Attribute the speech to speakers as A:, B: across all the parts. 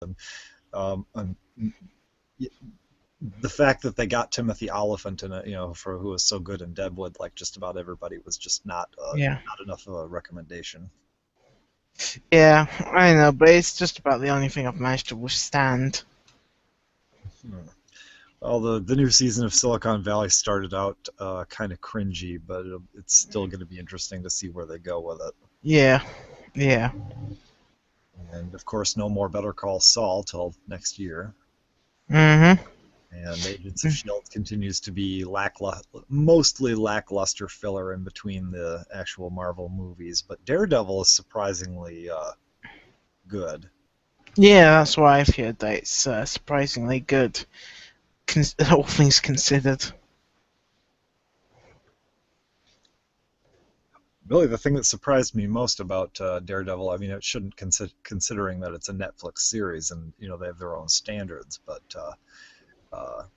A: And the fact that they got Timothy Oliphant in it, for who was so good in Deadwood, like just about everybody, was just
B: Yeah.
A: not enough of a recommendation.
B: Yeah, I know, but it's just about the only thing I've managed to withstand.
A: Hmm. Well, the new season of Silicon Valley started out kind of cringy, but it's still going to be interesting to see where they go with it.
B: Yeah, yeah.
A: And of course, no more Better Call Saul till next year.
B: Mm-hmm.
A: And Agents of Shield continues to be mostly lackluster filler in between the actual Marvel movies, but Daredevil is surprisingly good.
B: Yeah, that's why I've heard that it's surprisingly good, all things considered.
A: Really, the thing that surprised me most about Daredevil, I mean, it shouldn't considering that it's a Netflix series and they have their own standards, but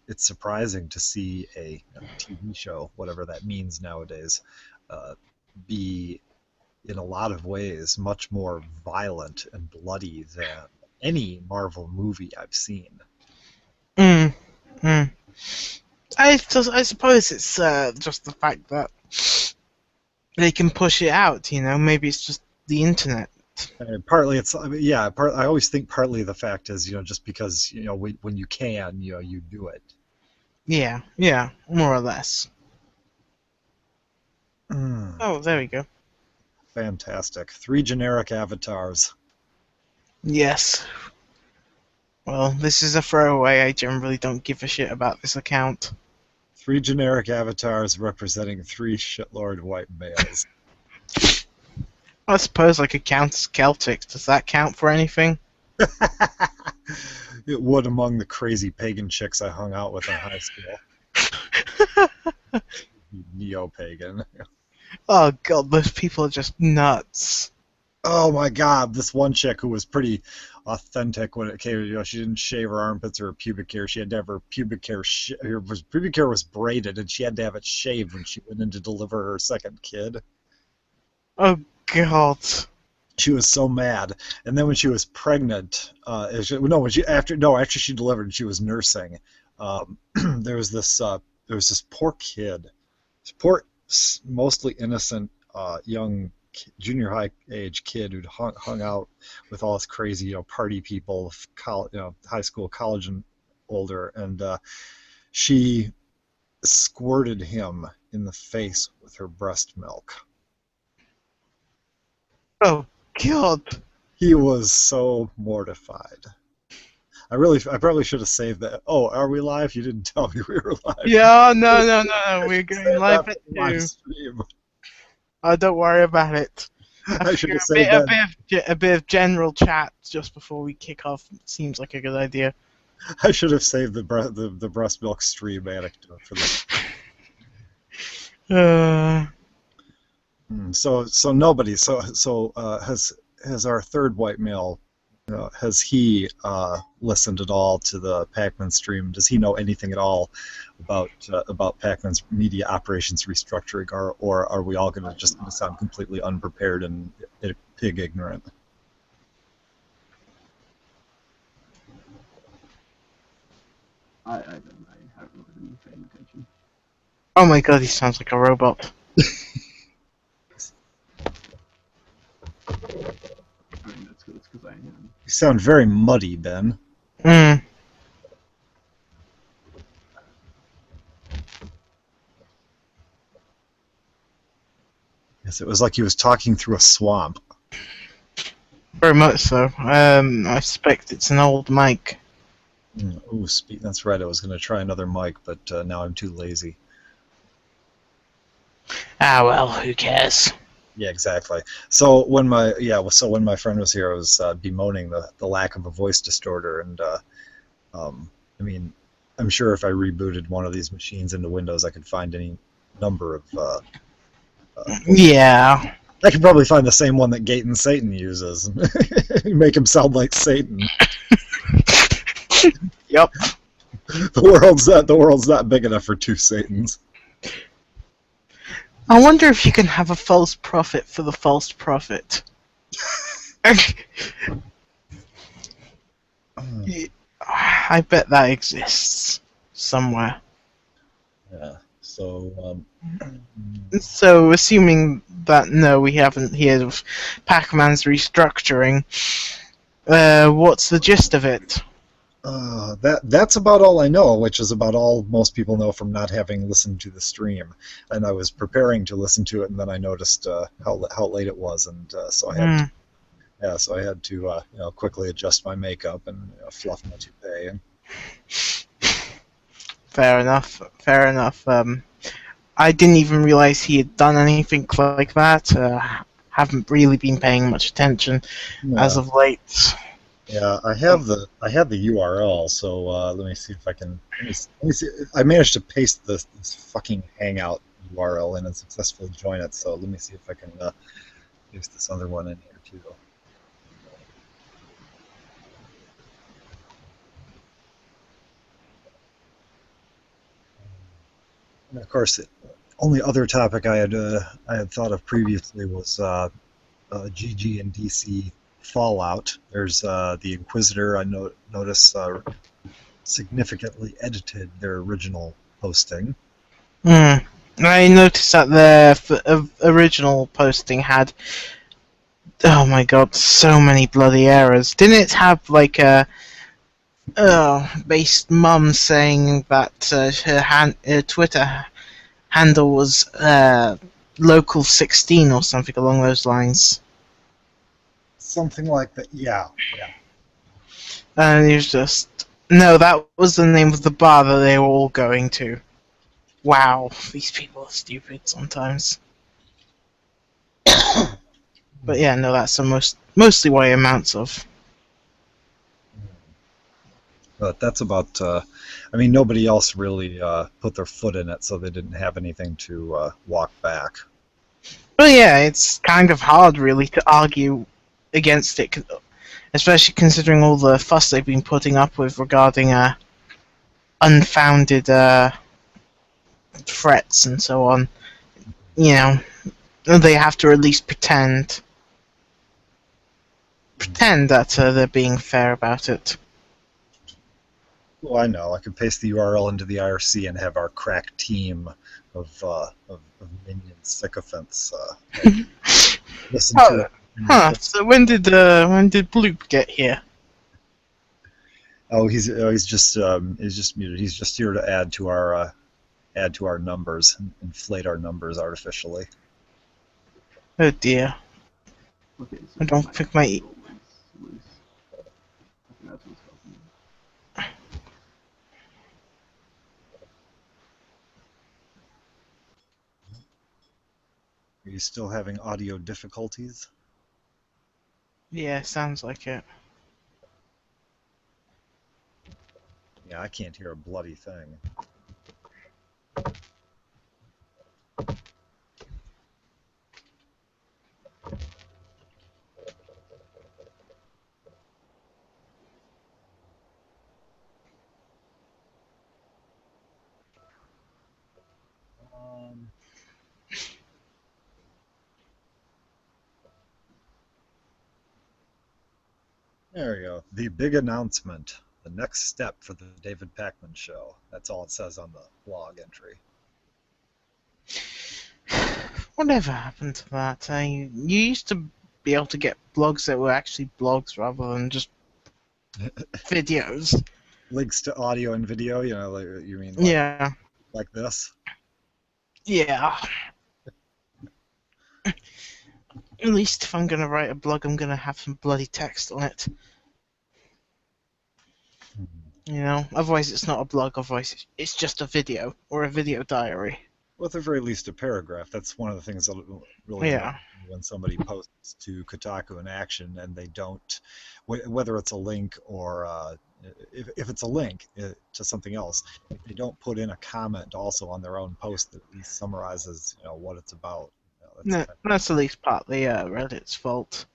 A: it's surprising to see a TV show, whatever that means nowadays, uh, be in a lot of ways much more violent and bloody than any Marvel movie I've seen.
B: Mm, mm. I suppose it's just the fact that they can push it out. Maybe it's just the internet.
A: And partly it's, I mean, yeah, I always think partly the fact is, just because, when you can, you do it.
B: Yeah, yeah, more or less.
A: Mm,
B: Oh, there we go.
A: fantastic. Three generic avatars.
B: Yes. Well, this is a throwaway. I generally don't give a shit about this account.
A: Three generic avatars representing three shitlord white males.
B: I suppose I could count as Celtics. Does that count for anything?
A: It would among the crazy pagan chicks I hung out with in high school. Neo-pagan.
B: Oh god, those people are just nuts.
A: Oh my God, this one chick who was pretty authentic when it came, she didn't shave her armpits or her pubic hair. She had to have her pubic hair, pubic hair was braided and she had to have it shaved when she went in to deliver her second kid.
B: Oh god.
A: She was so mad. And then when she was pregnant, no, after she delivered and she was nursing, there was this poor kid, this poor, mostly innocent young junior high age kid who'd hung out with all this crazy, party people, high school, college, and older, and she squirted him in the face with her breast milk.
B: Oh god.
A: He was so mortified. I probably should have saved that. Oh, are we live? You didn't tell me we were live.
B: Yeah, no, no, no, no.
A: I
B: We're
A: should
B: going
A: save
B: live
A: that
B: at
A: for live
B: 2.
A: stream.
B: Oh, don't worry about it. I
A: I should
B: figure
A: have saved that.
B: a bit of general chat just before we kick off seems like a good idea.
A: I should have saved the breast milk stream anecdote for this.
B: Uh,
A: So nobody. Has our third white male, has he listened at all to the Pac-Man stream? Does he know anything at all about Pac-Man's media operations restructuring, or are we all going to just sound completely unprepared and pig ignorant?
C: I don't know. I haven't really been paying attention.
B: oh my god, he sounds like a robot.
C: I mean, that's because I am.
A: You sound very muddy, Ben.
B: Mm.
A: Yes, it was like he was talking through a swamp.
B: Very much so. I suspect it's an old mic.
A: Ooh, that's right. I was going to try another mic, but now I'm too lazy.
B: Ah well, who cares?
A: Yeah, exactly. So when my friend was here, I was bemoaning the lack of a voice distorter, and I mean, I'm sure if I rebooted one of these machines into Windows, I could find any number of.
B: Yeah.
A: I could probably find the same one that Gaten Satan uses, make him sound like Satan.
B: Yep.
A: The world's not big enough for two Satans.
B: I wonder if you can have a false prophet for the false prophet. I bet that exists somewhere.
A: Yeah. So,
B: So, assuming that no, we haven't heard of Pac-Man's restructuring, what's the gist of it?
A: that's about all I know, which is about all most people know from not having listened to the stream. And I was preparing to listen to it, and then I noticed how late it was, and so I had
B: Hmm,
A: to, yeah, so I had to quickly adjust my makeup and fluff my toupee. And
B: fair enough. Fair enough. I didn't even realize he had done anything like that. Haven't really been paying much attention as
A: yeah,
B: of late.
A: yeah, I have the URL, so let me see if I can let me see. I managed to paste this fucking Hangout URL in and successfully join it. So let me see if I can paste this other one in here too. And of course, the only other topic I had thought of previously was GG and DC Fallout. There's the Inquisitor. Notice significantly edited their original posting.
B: Hmm. I noticed that the original posting had, oh my god, so many bloody errors. Didn't it have like a based mum saying that her Twitter handle was local 16 or something along those lines?
A: Something like that. Yeah, yeah.
B: And it was just no, that was the name of the bar that they were all going to. Wow, these people are stupid sometimes. But yeah, no, that's the mostly what it amounts of.
A: But that's about. I mean, nobody else really put their foot in it, so they didn't have anything to walk back.
B: But yeah, it's kind of hard really to argue against it, especially considering all the fuss they've been putting up with regarding unfounded threats and so on. You know, they have to at least pretend that they're being fair about it.
A: Well, I know. I could paste the URL into the IRC and have our crack team of minion sycophants listen to
B: Oh,
A: it and
B: huh.
A: report.
B: So when did Bloop get here?
A: He's just muted. He's just here to add to our numbers, inflate our numbers artificially.
B: Oh dear,
C: Okay, so
B: I don't
C: my
B: think my
C: little links loose. I think that's what's helping.
A: Are you still having audio difficulties?
B: yeah, sounds like it.
A: Yeah, I can't hear a bloody thing. Um, there we go. The big announcement. The next step for the David Pakman show. That's all it says on the blog entry.
B: Whatever happened to that? You used to be able to get blogs that were actually blogs rather than just videos.
A: Links to audio and video, like, you mean
B: Yeah,
A: like this?
B: yeah. At least if I'm gonna write a blog, I'm gonna have some bloody text on it. Otherwise it's not a blog. Otherwise it's just a video or a video diary.
A: Well, at the very least, a paragraph. That's one of the things that really annoys
B: Yeah.
A: me when somebody posts to Kotaku in Action and they don't, whether it's a link or if it's a link to something else, if they don't put in a comment also on their own post that at least summarizes, what it's about. That's
B: No,
A: kind
B: that's at least partly Reddit's fault.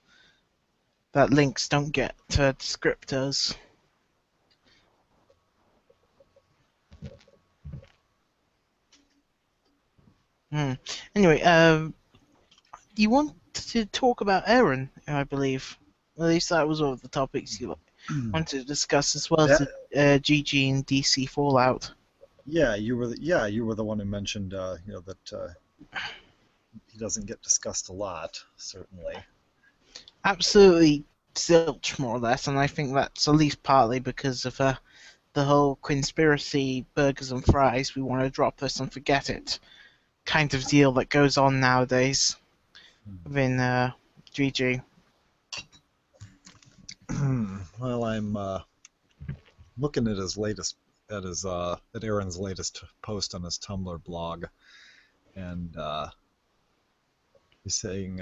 B: That links don't get descriptors. Hmm. Anyway, you want to talk about Aaron, I believe. At least that was one of the topics you like. wanted to discuss, as well as
A: That,
B: the GG and DC fallout.
A: yeah, you were the one who mentioned that he doesn't get discussed a lot, certainly.
B: Absolutely zilch, more or less, and I think that's at least partly because of the whole conspiracy burgers and fries, we want to drop this and forget it kind of deal that goes on nowadays within GG.
A: Well, I'm looking at his latest at Aaron's latest post on his Tumblr blog, and he's saying,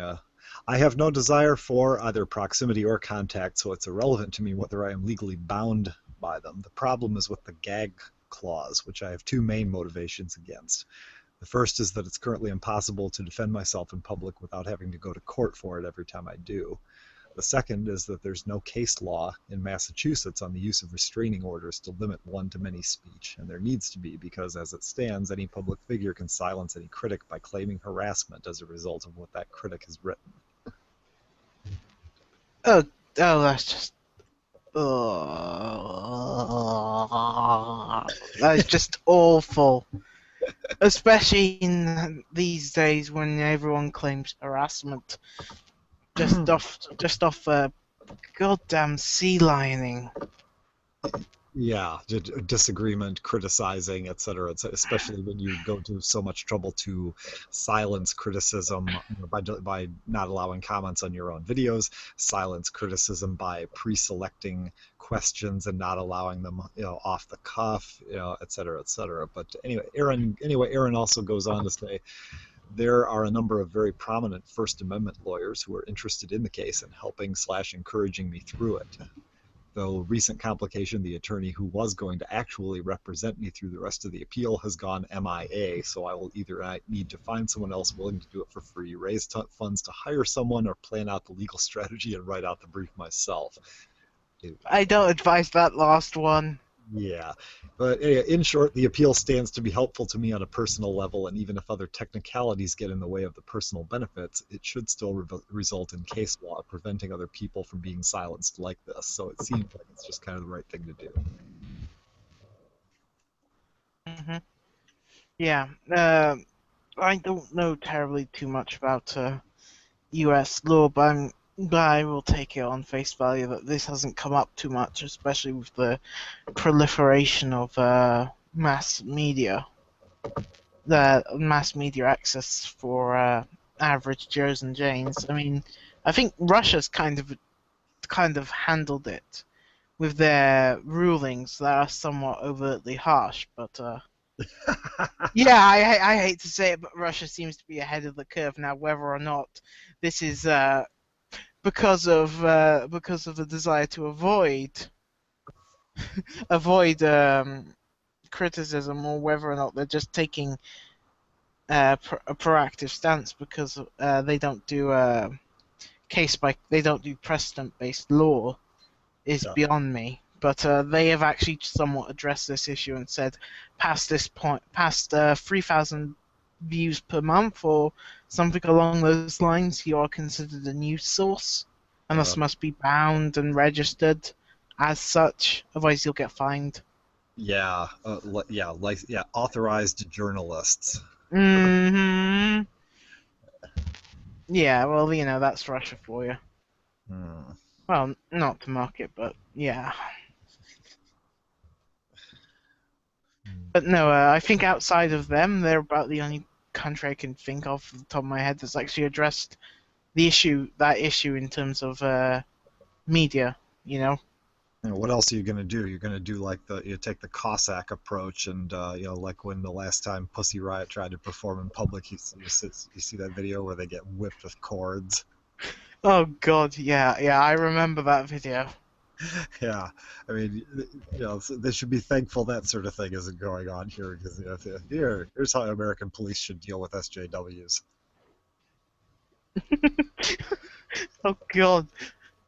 A: "I have no desire for either proximity or contact, so it's irrelevant to me whether I am legally bound by them. The problem is with the gag clause, which I have two main motivations against. The first is that it's currently impossible to defend myself in public without having to go to court for it every time I do. The second is that there's no case law in Massachusetts on the use of restraining orders to limit one-to-many speech, and there needs to be, because as it stands, any public figure can silence any critic by claiming harassment as a result of what that critic has written."
B: Oh, that's just. That is just awful. Especially in these days when everyone claims harassment just off goddamn sea lining.
A: Yeah, disagreement, criticizing, etc., especially when you go to so much trouble to silence criticism, by not allowing comments on your own videos, silence criticism by pre-selecting questions and not allowing them, off the cuff, etc., etc. But Aaron also goes on to say there are a number of very prominent First Amendment lawyers who are interested in the case and helping/encouraging me through it. Though recent complication, the attorney who was going to actually represent me through the rest of the appeal has gone MIA, so I will either need to find someone else willing to do it for free, raise funds to hire someone, or plan out the legal strategy and write out the brief myself.
B: I don't advise that last one.
A: Yeah, but in short, the appeal stands to be helpful to me on a personal level, and even if other technicalities get in the way of the personal benefits, it should still result in case law preventing other people from being silenced like this. So it seems like it's just kind of the right thing to do.
B: Mm-hmm. Yeah, I don't know terribly too much about U.S. law, but I will take it on face value that this hasn't come up too much, especially with the proliferation of mass media, the mass media access for average Joes and Janes. I mean, I think Russia's kind of handled it with their rulings that are somewhat overtly harsh, but yeah, I hate to say it, but Russia seems to be ahead of the curve now. Whether or not this is because of the desire to avoid criticism, or whether or not they're just taking a proactive stance because they don't do they don't do precedent based law, is
A: Yeah.
B: beyond me. But they have actually somewhat addressed this issue and said, past 3,000 views per month or something along those lines, you are considered a news source, and thus must be bound and registered as such. Otherwise, you'll get fined.
A: Yeah, authorized journalists.
B: Hmm. Yeah, well, that's Russia for you.
A: Hmm.
B: Well, not to mock it, but yeah. But no, I think outside of them, they're about the only country I can think of off the top of my head that's actually addressed that issue in terms of media.
A: What else are you going to do? You're going to do like you take the Cossack approach, and like when the last time Pussy Riot tried to perform in public, you see that video where they get whipped with cords.
B: Oh God, yeah, I remember that video.
A: Yeah, I mean, they should be thankful that sort of thing isn't going on here, because here's how American police should deal with SJWs.
B: Oh God,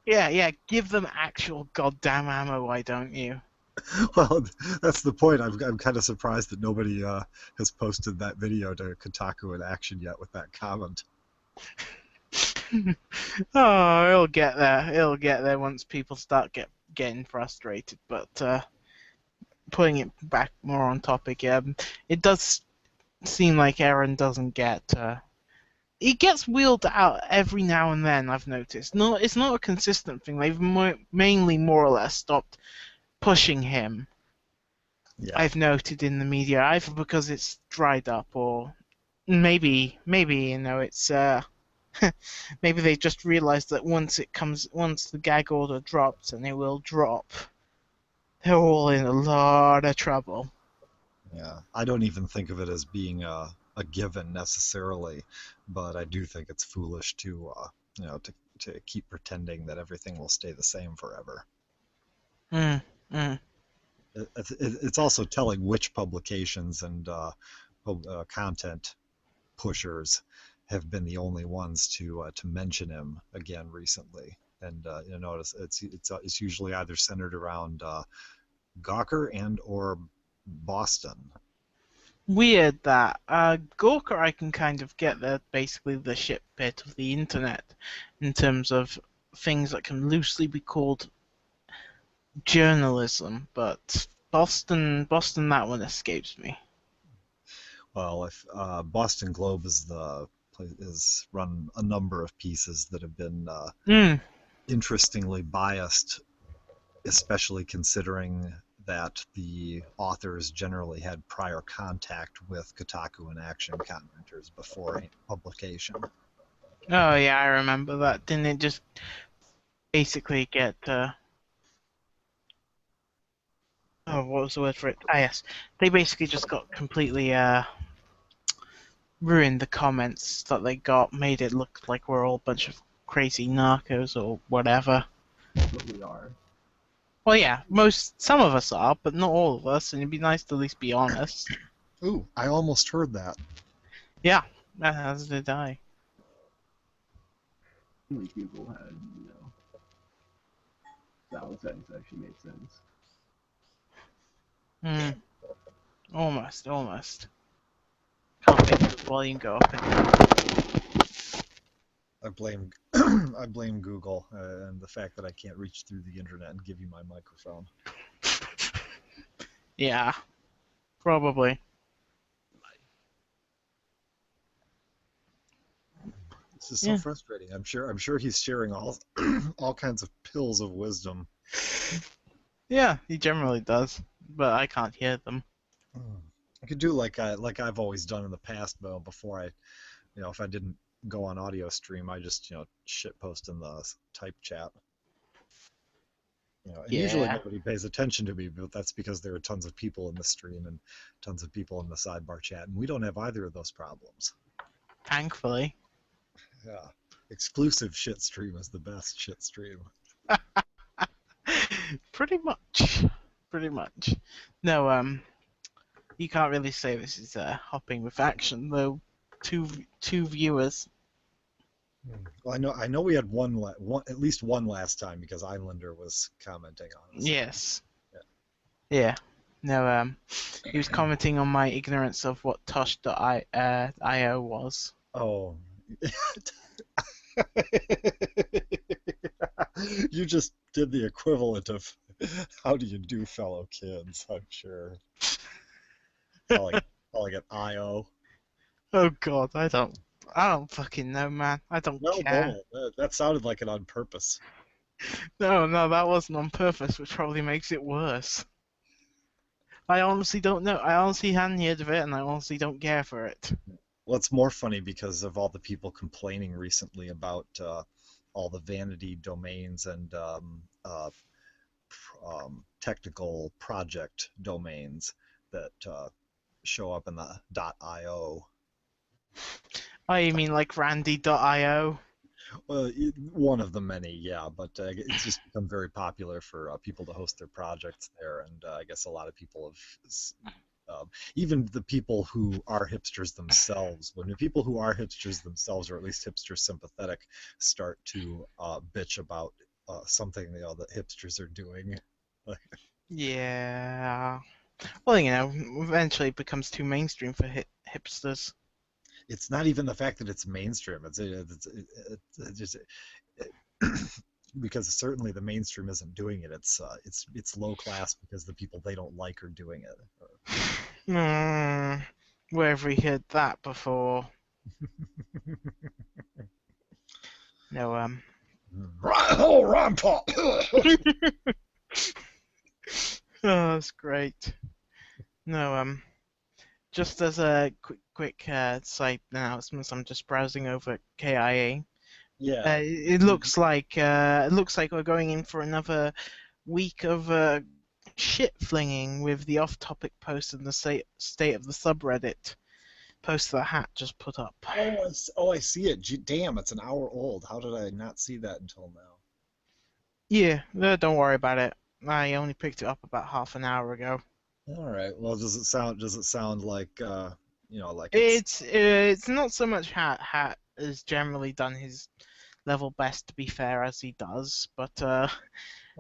B: yeah, give them actual goddamn ammo, why don't you?
A: Well, that's the point. I'm kind of surprised that nobody has posted that video to Kotaku in Action yet with that comment.
B: Oh, it'll get there. It'll get there once people start getting frustrated. But putting it back more on topic, it does seem like Aaron doesn't get. He gets wheeled out every now and then. I've noticed. No, it's not a consistent thing. They've mainly more or less stopped pushing him.
A: Yeah.
B: I've noted in the media, either because it's dried up or maybe it's maybe they just realized that once the gag order drops, and it will drop, they're all in a lot of trouble.
A: Yeah, I don't even think of it as being a given necessarily, but I do think it's foolish to to keep pretending that everything will stay the same forever.
B: Mm, mm.
A: It's also telling which publications and content pushers have been the only ones to mention him again recently. And you notice it's usually either centered around Gawker and or Boston.
B: Weird that Gawker I can kind of get basically the shit bit of the internet in terms of things that can loosely be called journalism, but Boston, that one escapes me.
A: Well, if Boston Globe is run a number of pieces that have been
B: Mm.
A: interestingly biased, especially considering that the authors generally had prior contact with Kotaku and Action commenters before publication.
B: Oh yeah, I remember that. Didn't it just basically get oh, what was the word for it? Ah, yes. They basically just got completely ruined. The comments that they got made it look like we're all a bunch of crazy narcos or whatever.
C: But we are.
B: Well, yeah, some of us are, but not all of us, and it'd be nice to at least be honest.
A: Ooh, I almost heard that.
B: Yeah, as did I.
C: Only people had, solid sentence actually made sense.
B: Hmm. Almost. Can't make the volume go up anymore.
A: I blame I blame Google and the fact that I can't reach through the internet and give you my microphone.
B: Yeah, probably.
A: This is so
B: Yeah.
A: frustrating. I'm sure he's sharing all all kinds of pills of wisdom.
B: Yeah, he generally does, but I can't hear them.
A: I could do like I've always done in the past, but before if I didn't go on audio stream, I just shit post in the type chat. And usually
B: Yeah,
A: nobody pays attention to me, but that's because there are tons of people in the stream and tons of people in the sidebar chat, and we don't have either of those problems.
B: thankfully.
A: Yeah, exclusive shit stream is the best shit stream.
B: Pretty much. Pretty much. No, you can't really say this is hopping with action, though. Two viewers.
A: Well, I know we had one at least one last time because Islander was commenting on us.
B: Yes.
A: Yeah.
B: Yeah. No, he was commenting on my ignorance of what Tosh.io was.
A: Oh. You just did the equivalent of how do you do, fellow kids, I'm sure. Calling it IO.
B: Oh God, I don't fucking know, man. I don't
A: No,
B: care.
A: that sounded like it on purpose.
B: No, that wasn't on purpose, which probably makes it worse. I honestly don't know. I honestly hadn't heard of it, and I honestly don't care for it.
A: Well, it's more funny because of all the people complaining recently about all the vanity domains and technical project domains that show up in the .io.
B: Oh, you mean like Randy.io?
A: Well, one of the many, yeah, but it's just become very popular for people to host their projects there, and I guess a lot of people have, even the people who are hipsters themselves, when the people who are hipsters themselves, or at least hipster sympathetic, start to bitch about something that hipsters are doing.
B: Yeah. Well, eventually it becomes too mainstream for hipsters.
A: It's not even the fact that it's mainstream. It's just because certainly the mainstream isn't doing it. It's low class because the people they don't like are doing it.
B: Hmm. Where have we heard that before? No,
A: Oh, Ron Paul.
B: Oh, that's great. No, just as a quick side announcement, I'm just browsing over KIA.
A: Yeah.
B: It looks like we're going in for another week of shit flinging with the off-topic post in the state of the subreddit post that Hat just put up.
A: I see it. Damn, it's an hour old. How did I not see that until now?
B: Yeah, don't worry about it. I only picked it up about half an hour ago.
A: All right. Well, does it sound like like
B: It's not so much Hat. Hat has generally done his level best to be fair as he does, but
A: well,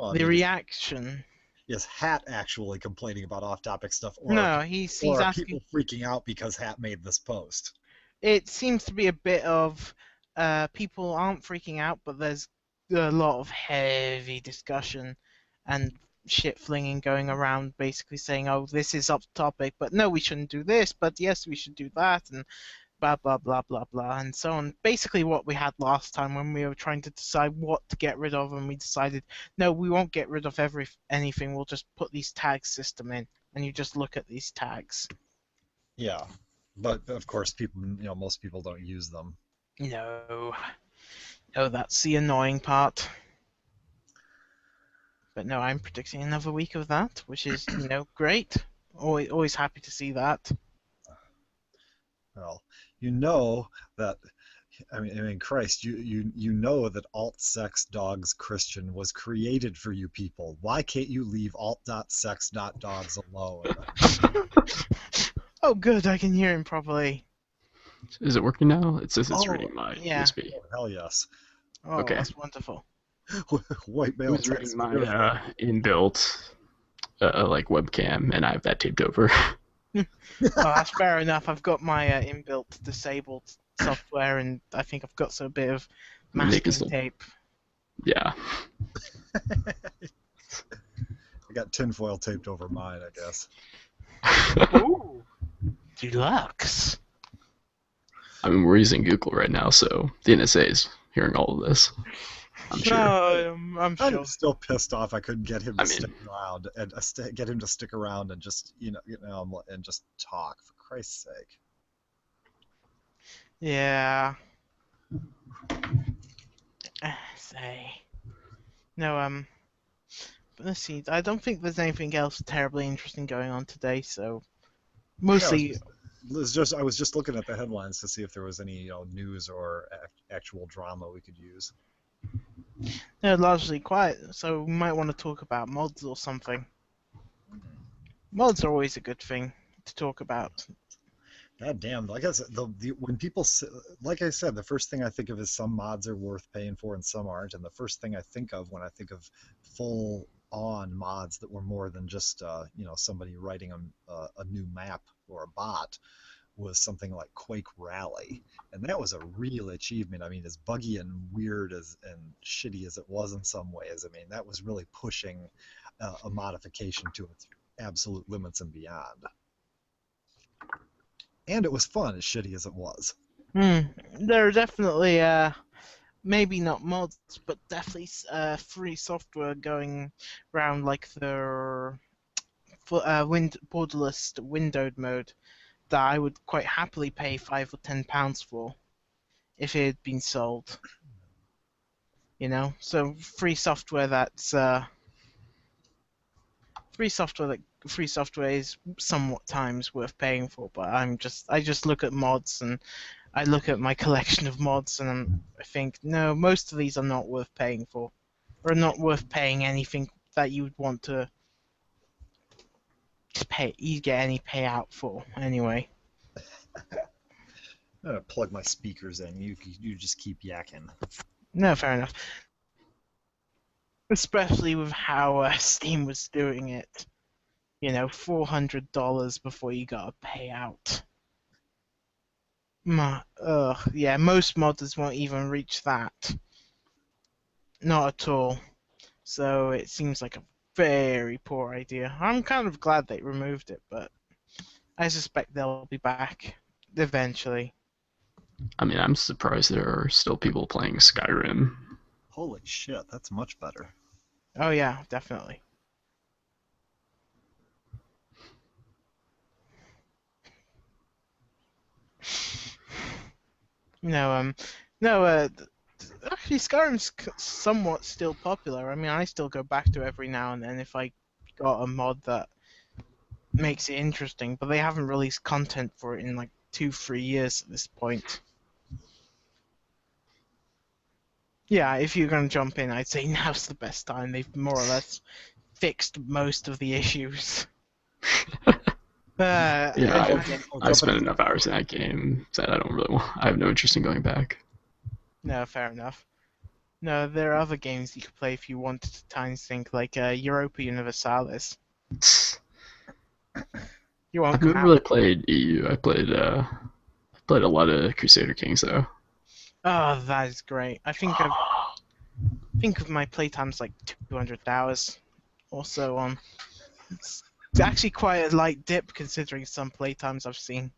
A: I
B: the
A: mean,
B: reaction.
A: is Hat actually complaining about off-topic stuff,
B: No, he's
A: or are
B: asking.
A: people freaking out because Hat made this post?
B: It seems to be a bit of people aren't freaking out, but there's a lot of heavy discussion and shit flinging going around, basically saying, "Oh, this is off topic, but no, we shouldn't do this, but yes, we should do that," and blah blah blah blah blah, and so on. Basically, what we had last time when we were trying to decide what to get rid of, and we decided, no, we won't get rid of anything. We'll just put these tag system in, and you just look at these tags.
A: Yeah, but of course, most people don't use them.
B: No. Oh, that's the annoying part. But no, I'm predicting another week of that, which is, great. Always happy to see that.
A: Well, you know that. I mean, Christ, you know that alt sex dogs Christian was created for you people. Why can't you leave alt.sex.dogs alone?
B: Oh, good, I can hear him properly.
D: Is it working now? It says it's
A: Oh,
D: reading my
B: yeah.
D: USB.
A: oh, hell yes.
B: Oh,
D: Okay.
B: that's wonderful.
A: White
D: It
A: male
D: was
A: text.
D: reading my inbuilt like webcam, and I have that taped over.
B: Oh, that's fair enough. I've got my inbuilt disabled software, and I think I've got a bit of
D: I mean, they can
B: masking
D: still,
B: tape.
D: yeah.
A: I got tinfoil taped over mine, I guess.
B: Ooh, deluxe.
D: I mean, we're using Google right now, so the NSA is hearing all of this. I'm sure.
B: No, I'm sure.
A: I'm still pissed off I couldn't get him to
D: I mean-
A: stick around and get him to stick around and just and just talk for Christ's sake.
B: Yeah. Say. No, but let's see. I don't think there's anything else terribly interesting going on today, so mostly.
A: I was just looking at the headlines to see if there was any news or actual drama we could use.
B: They're largely quiet, so we might want to talk about mods or something. Mods are always a good thing to talk about.
A: God damn! Like I said, when people like I said, the first thing I think of is some mods are worth paying for and some aren't, and the first thing I think of when I think of full-on mods that were more than just somebody writing a new map or a bot was something like Quake Rally, and that was a real achievement. I mean, as buggy and weird and shitty as it was in some ways, I mean that was really pushing a modification to its absolute limits and beyond. And it was fun, as shitty as it was.
B: There are definitely maybe not mods, but definitely free software going around, like the borderless windowed mode that I would quite happily pay £5 or £10 for if it had been sold. So free software is somewhat times worth paying for. But I just look at mods, and I look at my collection of mods, and I think, no, most of these are not worth paying for, or not worth paying anything that you would want to pay. You get any payout for anyway.
A: I'm gonna plug my speakers in. You just keep yakking.
B: No, fair enough. Especially with how Steam was doing it. $400 before you got a payout. Yeah, most modders won't even reach that. not at all. So it seems like a very poor idea. I'm kind of glad they removed it, but I suspect they'll be back eventually.
D: I mean, I'm surprised there are still people playing Skyrim.
A: Holy shit, that's much better.
B: Oh yeah, definitely. No, no, actually, Skyrim's somewhat still popular. I mean, I still go back to it every now and then if I got a mod that makes it interesting, but they haven't released content for it in like 2-3 years at this point. Yeah, if you're gonna jump in, I'd say now's the best time. They've more or less fixed most of the issues.
D: Yeah,
B: Every game.
D: I spent enough hours in that game that I don't really want. I have no interest in going back.
B: No, fair enough. No, there are other games you could play if you wanted to time sync, like Europa Universalis. You won't
D: I've
B: come
D: never
B: out.
D: really played EU. I played a lot of Crusader Kings though.
B: Oh, that is great. I think of my playtime's like 200 hours or so on. It's actually quite a light dip considering some playtimes I've seen.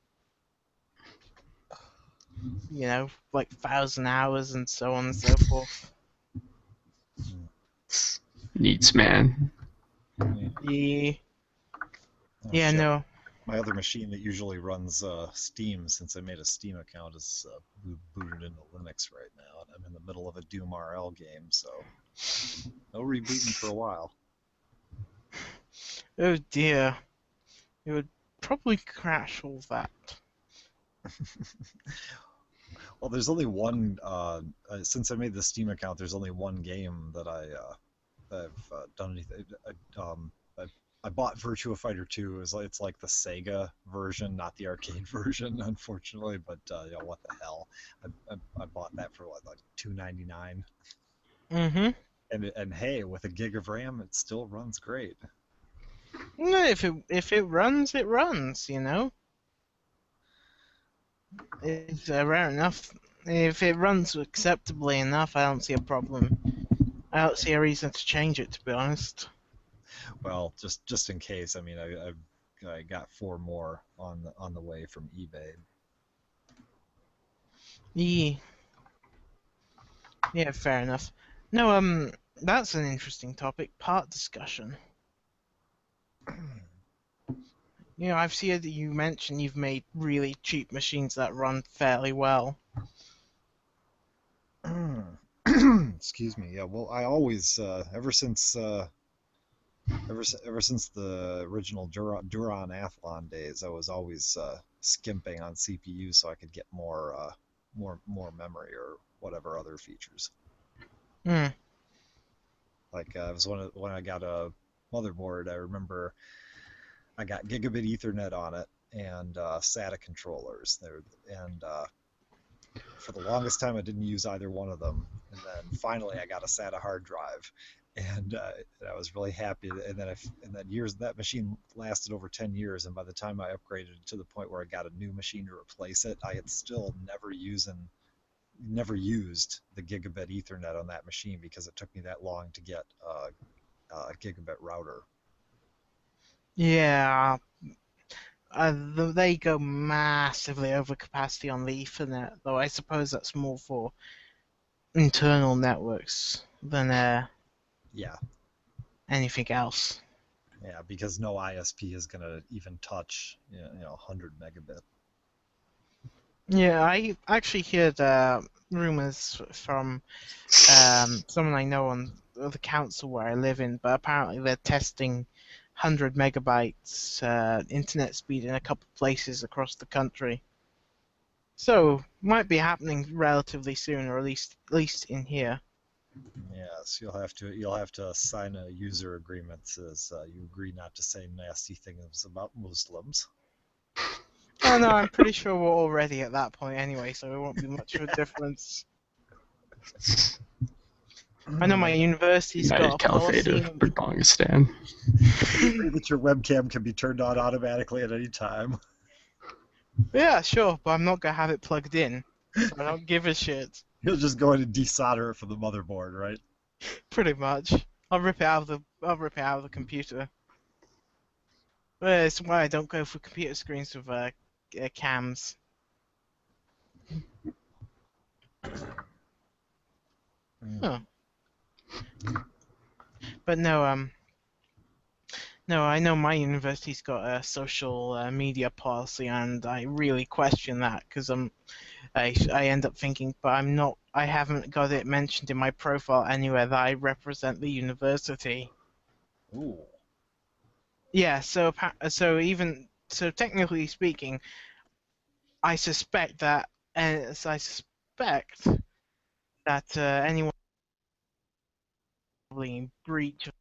B: You know, like 1,000 hours and so on and so forth.
D: Neats, man.
B: Yeah,
A: Oh,
B: yeah,
A: shit.
B: no.
A: My other machine that usually runs Steam, since I made a Steam account, is booted into Linux right now. And I'm in the middle of a Doom RL game, so no rebooting for a while.
B: Oh dear. It would probably crash all that.
A: Well, there's only one. Since I made the Steam account, there's only one game that I've done anything. I bought Virtua Fighter 2. It's like the Sega version, not the arcade version, unfortunately. But what the hell? I bought that for what, like $2.99.
B: Mm-hmm.
A: And hey, with a gig of RAM, it still runs great.
B: No, if it runs, it runs. You know, it's rare enough. If it runs acceptably enough, I don't see a problem. I don't see a reason to change it, to be honest.
A: Well, just in case. I mean, I got four more on the way from eBay.
B: Yeah, yeah, fair enough. No, that's an interesting topic. Part discussion. You know, I've seen that you mentioned you've made really cheap machines that run fairly well.
A: Excuse me. Yeah. Well, I always ever since the original Duron Athlon days, I was always skimping on CPU so I could get more memory or whatever other features.
B: Hmm.
A: Like it was when I got a motherboard. I remember I got gigabit Ethernet on it and SATA controllers. And for the longest time I didn't use either one of them. And then finally I got a SATA hard drive, and I was really happy. And then years that machine lasted over 10 years. And by the time I upgraded to the point where I got a new machine to replace it, I had still never used the gigabit Ethernet on that machine because it took me that long to get a gigabit router.
B: Yeah, they go massively over capacity on the Ethernet, though I suppose that's more for internal networks than
A: Yeah,
B: anything else.
A: yeah, because no ISP is gonna even touch 100 megabit.
B: Yeah, I actually heard rumors from someone I know on the council where I live in, but apparently they're testing 100 megabytes internet speed in a couple of places across the country. So might be happening relatively soon, or at least in here.
A: Yes, you'll have to sign a user agreement that says you agree not to say nasty things about Muslims.
B: Oh no, I'm pretty sure we're already at that point anyway, so it won't be much of a difference. I know my university's got
D: United
B: a
D: Caliphate
B: policy.
D: of Burbangistan.
A: You agree that your webcam can be turned on automatically at any time.
B: Yeah, sure, but I'm not gonna have it plugged in, so I don't give a shit.
A: You'll just go in and desolder it from the motherboard, right?
B: Pretty much. I'll rip it out of the computer. Well, it's why I don't go for computer screens with cams. Huh. But no, I know my university's got a social media policy, and I really question that because I end up thinking, but I haven't got it mentioned in my profile anywhere that I represent the university.
A: Ooh.
B: Yeah, so technically speaking, I suspect that, anyone probably in breach of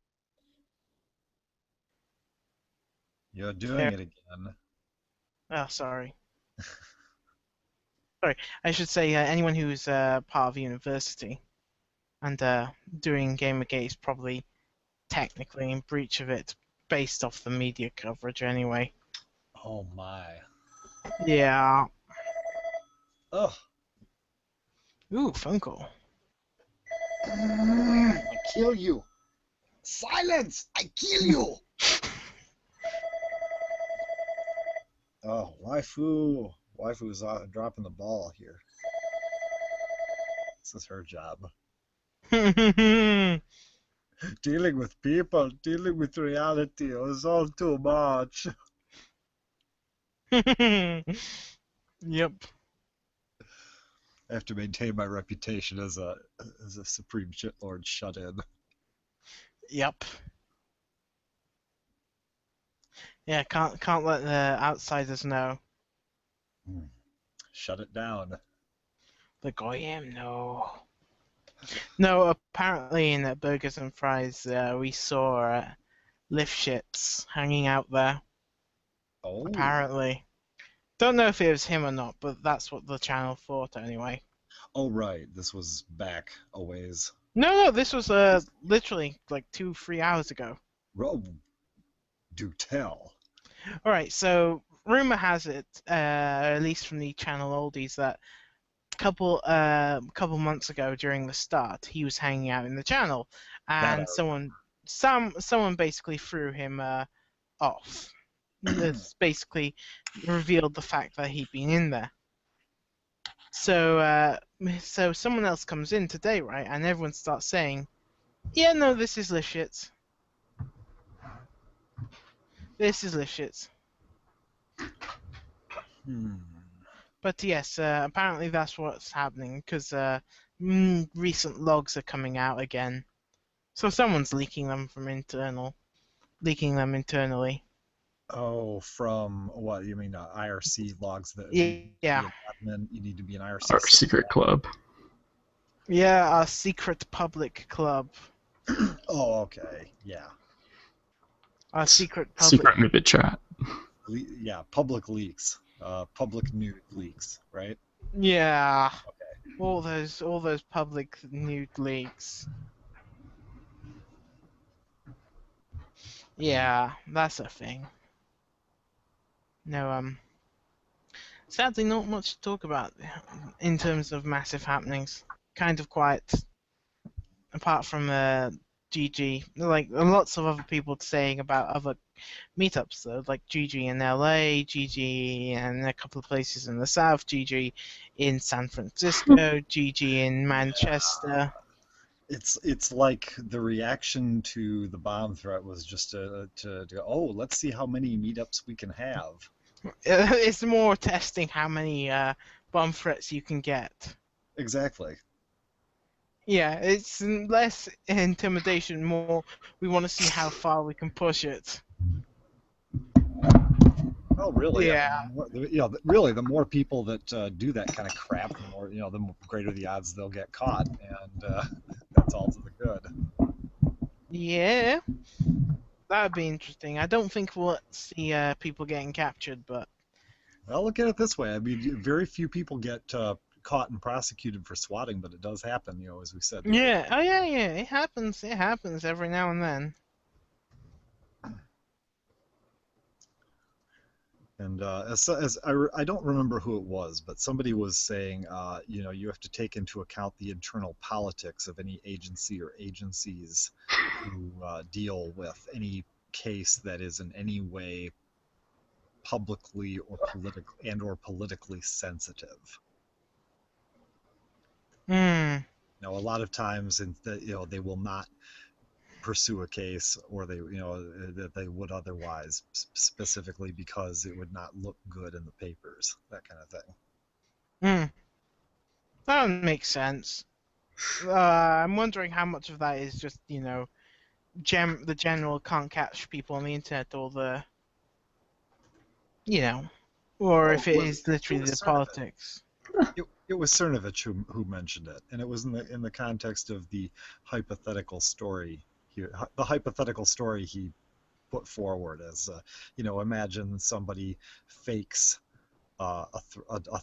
A: You're doing
B: their.
A: it again.
B: Oh, sorry. Sorry, I should say anyone who's part of the university and doing Gamergate is probably technically in breach of it based off the media coverage anyway.
A: Oh my.
B: Yeah.
A: Ugh.
B: Ooh, phone call.
A: I kill you. Silence! I kill you! Oh, waifu. Waifu's dropping the ball here. This is her job. Dealing with people, dealing with reality is all too much.
B: Yep.
A: I have to maintain my reputation as a supreme shitlord shut-in.
B: Yep. Yeah, can't let the outsiders know.
A: Shut it down.
B: The Goyim, no. No, apparently in Burgers and Fries, we saw lift shits hanging out there.
A: Oh.
B: Apparently. Don't know if it was him or not, but that's what the channel thought anyway.
A: Oh, right. This was back a ways.
B: No, this was literally like 2-3 hours ago.
A: Oh, do tell.
B: Alright, so rumor has it, at least from the channel oldies, that couple months ago during the start, he was hanging out in the channel,
A: That
B: and someone basically threw him off. That's basically revealed the fact that he'd been in there. So someone else comes in today, right, and everyone starts saying, "Yeah, no, this is Lifshits. This is Lifshits." But yes, apparently that's what's happening because recent logs are coming out again. So someone's leaking them internally.
A: Oh, from what you mean? IRC logs that
B: Yeah,
A: be an admin. You need to be an IRC
D: Our secret club.
B: yeah, our secret public club.
A: Oh, okay. Yeah.
B: Our secret public.
D: Secret Mibit chat.
A: Yeah. Public leaks. Public nude leaks. Right.
B: Yeah,
A: Okay.
B: all those public nude leaks. Yeah, that's a thing. No, sadly, not much to talk about in terms of massive happenings. Kind of quiet, apart from GG. Like lots of other people saying about other meetups, though, like GG in LA, GG in a couple of places in the south, GG in San Francisco, GG in Manchester.
A: It's like the reaction to the bomb threat was just to go, oh, let's see how many meetups we can have.
B: It's more testing how many bomb threats you can get.
A: Exactly.
B: Yeah, it's less intimidation, more we want to see how far we can push it.
A: Oh, really? I
B: Yeah.
A: mean, really, the more people that do that kind of crap, the more, the greater the odds they'll get caught, and that's all to the good.
B: Yeah. That would be interesting. I don't think we'll see people getting captured, but
A: Well, look at it this way. I mean, very few people get caught and prosecuted for swatting, but it does happen, as we said.
B: yeah. Oh yeah, yeah. It happens. It happens every now and then.
A: And I don't remember who it was, but somebody was saying, you have to take into account the internal politics of any agency or agencies who deal with any case that is in any way publicly or politically sensitive.
B: Hmm.
A: Now, a lot of times, they will not pursue a case, or that they would otherwise, specifically because it would not look good in the papers, that kind of thing.
B: Hmm. That would make sense. I'm wondering how much of that is just, the general can't catch people on the internet, or you know, or
A: Oh,
B: if it is
A: it
B: literally
A: was
B: the
A: Cernovich.
B: politics.
A: It was Cernovich who mentioned it, and it was in the context of the hypothetical story here. The hypothetical story he put forward as, imagine somebody fakes a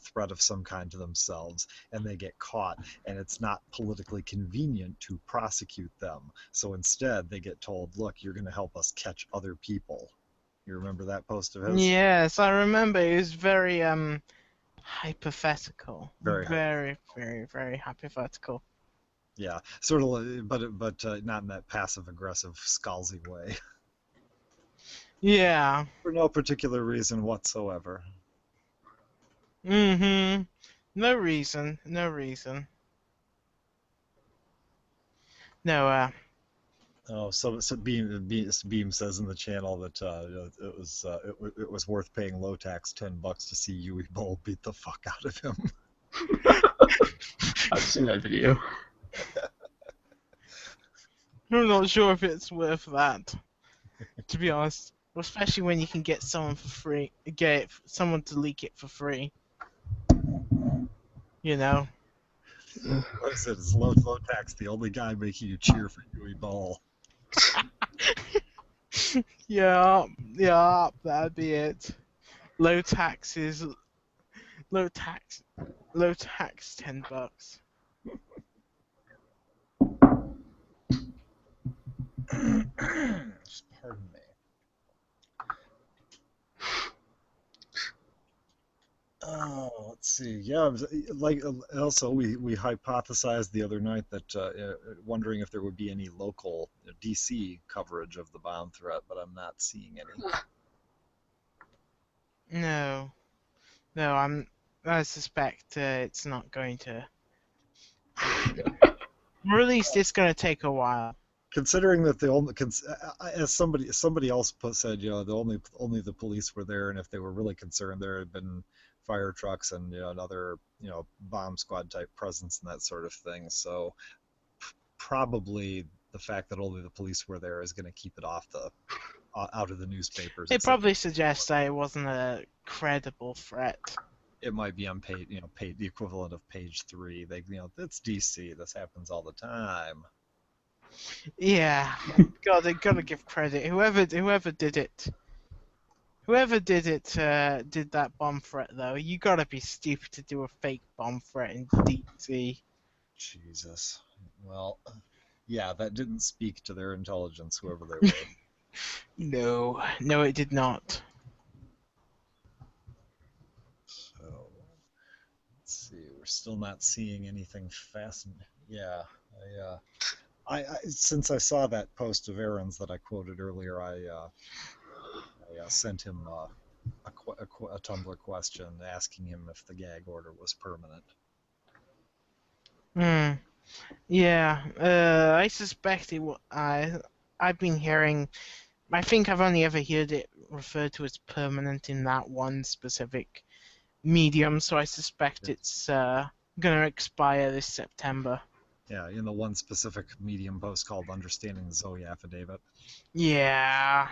A: threat of some kind to themselves, and they get caught, and it's not politically convenient to prosecute them. So instead, they get told, "Look, you're going to help us catch other people." You remember that post of his?
B: Yes, I remember. It was very hypothetical.
A: Very hypothetical.
B: Very, very, very hypothetical.
A: Yeah, sort of, but not in that passive aggressive, scalzy way,
B: Yeah.
A: for no particular reason whatsoever.
B: Mm-hmm. No reason. No reason. No,
A: Oh, so Beam says in the channel that it was worth paying low tax $10 to see Yui Bowl beat the fuck out of him.
D: I've seen that video.
B: I'm not sure if it's worth that, to be honest. Especially when you can get someone for free, get someone to leak it for free. You know.
A: What is it? It's low tax. The only guy making you cheer for Yui Bowl.
B: Yeah, yeah, that'd be it. Low taxes, low tax, low tax, $10.
A: Just pardon me. Oh, let's see. Yeah, like, also we hypothesized the other night that, wondering if there would be any local DC coverage of the bomb threat, but I'm not seeing any.
B: No, no, I suspect it's not going to. Or at least it's going to take a while.
A: Considering that as somebody else said, only the police were there, and if they were really concerned, there had been fire trucks and, another, bomb squad type presence and that sort of thing. So probably the fact that only the police were there is going to keep it off the out of the newspapers.
B: It
A: Except
B: probably suggests that it wasn't a credible threat.
A: it might be on page the equivalent of page 3. It's DC. This happens all the time.
B: Yeah, gotta give credit. Whoever did it, did that bomb threat though. You gotta be stupid to do a fake bomb threat in DC.
A: Jesus. Well, yeah, that didn't speak to their intelligence, whoever they were.
B: No, no, it did not.
A: So let's see. We're still not seeing anything fascinating. Yeah, since I saw that post of Aaron's that I quoted earlier, I sent him a Tumblr question asking him if the gag order was permanent.
B: Hmm. Yeah. I suspect it. I've been hearing. I think I've only ever heard it referred to as permanent in that one specific medium, so I suspect it's gonna expire this September.
A: Yeah, in the one specific Medium post called "Understanding the Zoe Affidavit."
B: Yeah.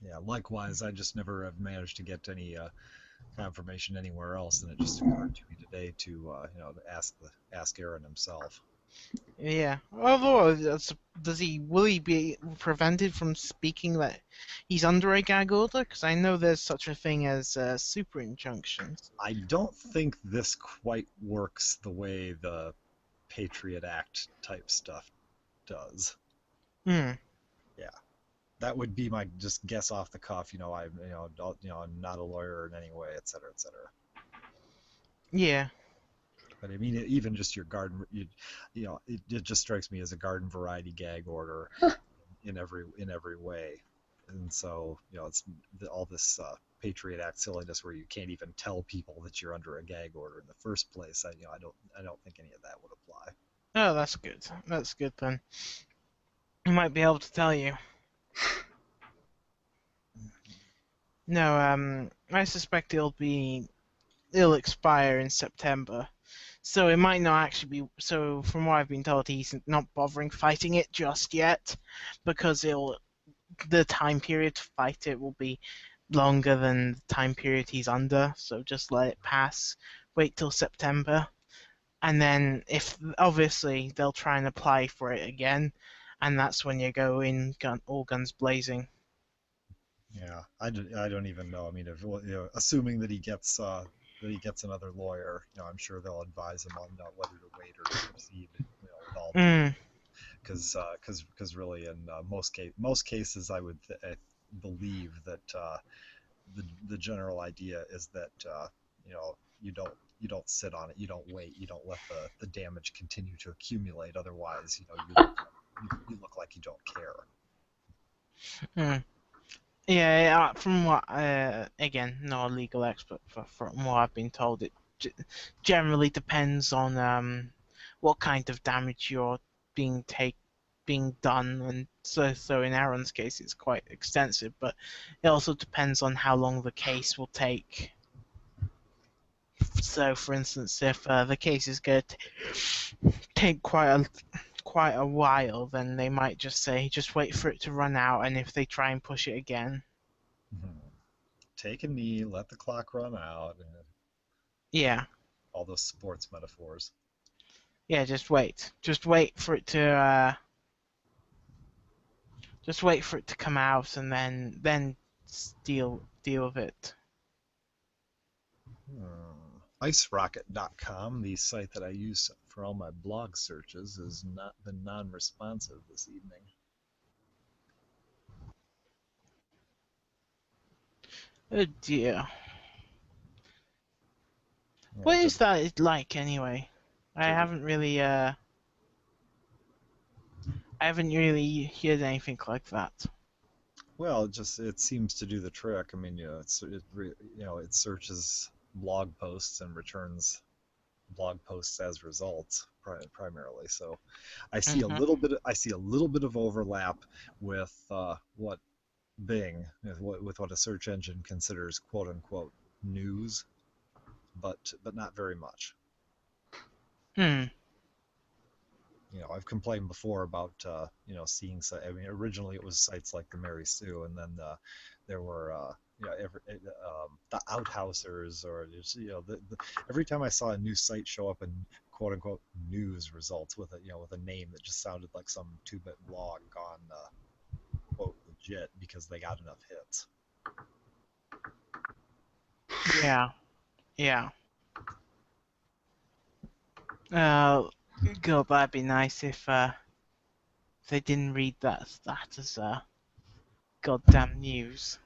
A: Yeah, likewise, I just never have managed to get any confirmation anywhere else, and it just occurred to me today to to ask Aaron himself.
B: Yeah. Although, will he be prevented from speaking that he's under a gag order? Because I know there's such a thing as super injunctions.
A: I don't think this quite works the way the Patriot Act type stuff does.
B: Hmm.
A: Yeah. that would be my just guess off the cuff. I'm not a lawyer in any way, et cetera, et cetera.
B: Yeah.
A: But I mean, even just your garden, it just strikes me as a garden variety gag order in every way. And so, it's all this Patriot Act silliness where you can't even tell people that you're under a gag order in the first place. I don't think any of that would apply.
B: Oh, that's good. That's good then. I might be able to tell you. No, I suspect it'll expire in September. So it might not actually be. So from what I've been told, he's not bothering fighting it just yet, because the time period to fight it will be longer than the time period he's under. So just let it pass. Wait till September, and then if obviously they'll try and apply for it again, and that's when you go in all guns blazing.
A: Yeah, I don't even know. I mean, assuming that he gets another lawyer, I'm sure they'll advise him on whether to wait or to proceed, with all due,
B: Mm,
A: because really in most cases I believe that the general idea is that you don't sit on it, you don't wait, you don't let the damage continue to accumulate. Otherwise, you look like you don't care.
B: mm. Yeah, from what again, not a legal expert, but from what I've been told, it generally depends on what kind of damage you're being take being done, and so in Aaron's case, it's quite extensive, but it also depends on how long the case will take. So, for instance, if the case is going to take quite a while, then they might just say, just wait for it to run out, and if they try and push it again.
A: Mhm. Take a knee, let the clock run out, and
B: Yeah,
A: all those sports metaphors.
B: yeah, just wait. Just wait for it to come out, and then deal with it.
A: IceRocket.com, the site that I use for all my blog searches, has not been non-responsive this evening.
B: Oh dear.
A: Yeah,
B: What is
A: just,
B: that like anyway? I
A: just
B: haven't really I haven't really heard anything like that.
A: well, it seems to do the trick. I mean, it searches blog posts and returns blog posts as results primarily. So
B: Mhm.
A: I see a little bit of overlap with what Bing, with what a search engine considers quote unquote news, but not very much.
B: Hmm.
A: I've complained before about seeing. I mean, originally it was sites like the Mary Sue, and then there were the Outhousers, or just, every time I saw a new site show up in quote unquote news results with a name that just sounded like some 2-bit blog gone quote legit because they got enough hits.
B: Yeah. Yeah. Uh, God, that'd be nice if they didn't read that as goddamn news.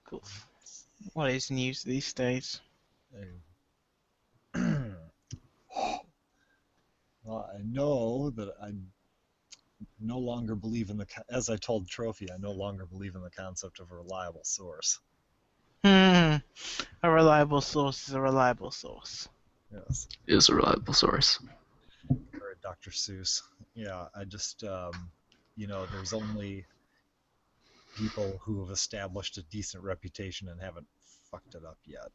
B: Cool. What is news these days?
A: Well, I know that I no longer believe as I told Trophy, I no longer believe in the concept of a reliable source.
B: Hmm. A reliable source is a reliable source.
A: Yes.
D: Is a reliable source.
A: Or Dr. Seuss. Yeah, I just, there's only people who have established a decent reputation and haven't fucked it up yet.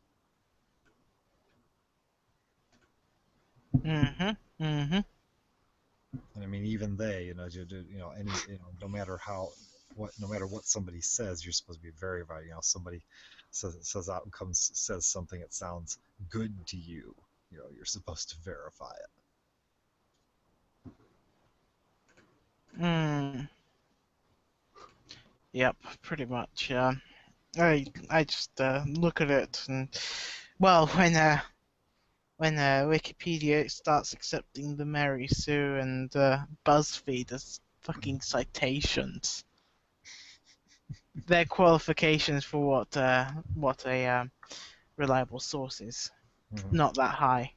B: Mm-hmm. Mm-hmm.
A: And I mean, even they, no matter what somebody says, you're supposed to be very, very, somebody says something that sounds good to you, you're supposed to verify it.
B: Mm. Yep, pretty much. I just look at it, and well, when Wikipedia starts accepting the Mary Sue and BuzzFeed as fucking citations. Their qualifications for what a reliable source is
A: Mhm.
B: not that high.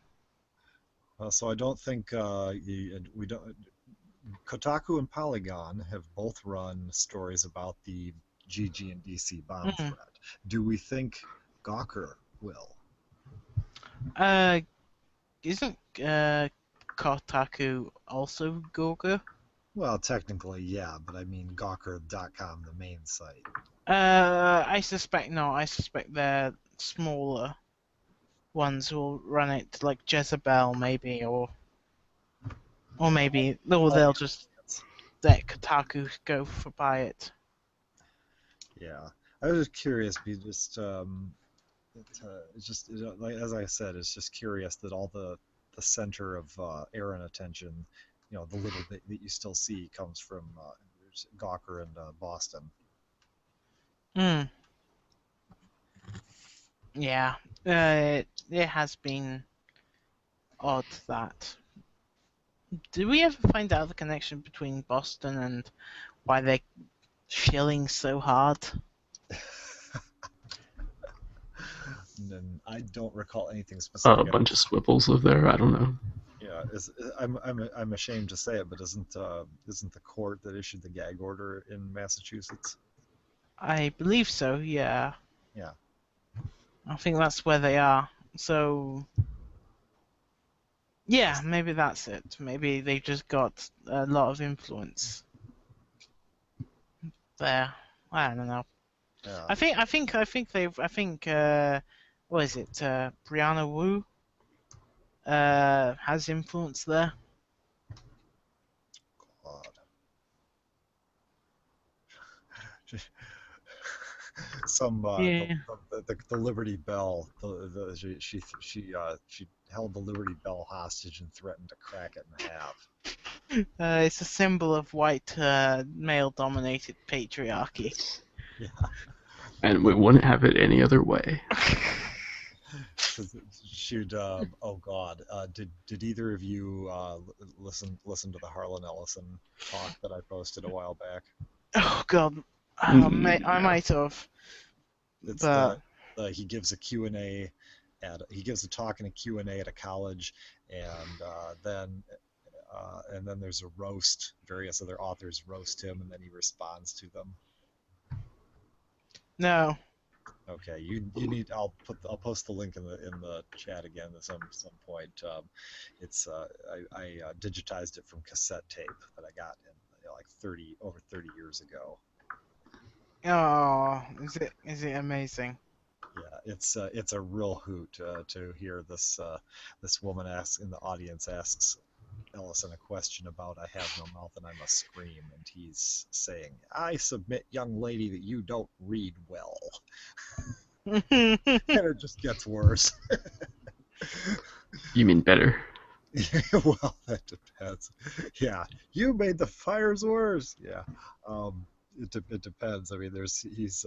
A: So I don't think we don't. Kotaku and Polygon have both run stories about the GG and DC bomb
B: Mm.
A: threat. Do we think Gawker will?
B: Uh, isn't Kotaku also Google?
A: Well, technically, yeah, but I mean Gawker.com, the main site.
B: I suspect not. I suspect they're smaller ones will run it, like Jezebel maybe, or maybe they'll just let Kotaku go for buy it.
A: Yeah, I was just curious. It's just like as I said, it's just curious that all the center of air and attention, the little bit that you still see comes from Gawker and Boston.
B: Hmm. Yeah. It has been odd that. Did we ever find out the connection between Boston and why they're shilling so hard?
A: And I don't recall anything
D: A
A: specific.
D: bunch of swivels live there. I don't know.
A: Yeah, I'm ashamed to say it, but isn't the court that issued the gag order in Massachusetts?
B: I believe so, yeah.
A: Yeah.
B: I think that's where they are. So, yeah, maybe that's it. Maybe they just got a lot of influence there. I don't know.
A: Yeah.
B: What is it? Brianna Wu has influence there.
A: God. Some
B: Yeah.
A: the Liberty Bell she held the Liberty Bell hostage and threatened to crack it in half.
B: It's a symbol of white male-dominated patriarchy.
A: Yeah.
D: And we wouldn't have it any other way.
A: Should oh God, did either of you listen to the Harlan Ellison talk that I posted a while back?
B: Oh God, I
D: No.
B: might have,
A: It's
B: but
A: he gives a Q&A he gives a talk and a Q&A at a college, and then there's a roast. Various other authors roast him, and then he responds to them.
B: no.
A: Okay, you need. I'll post the link in the chat again at some point. It's I digitized it from cassette tape that I got in like 30 years ago.
B: Oh, is it amazing?
A: Yeah, it's a real hoot to hear this woman in the audience asks Ellison a question about I have no mouth and I must scream, and he's saying, I submit, young lady, that you don't read well. And it just gets worse.
D: You mean better?
A: Well, that depends. Yeah, you made the fires worse. Yeah, it depends. I mean, he's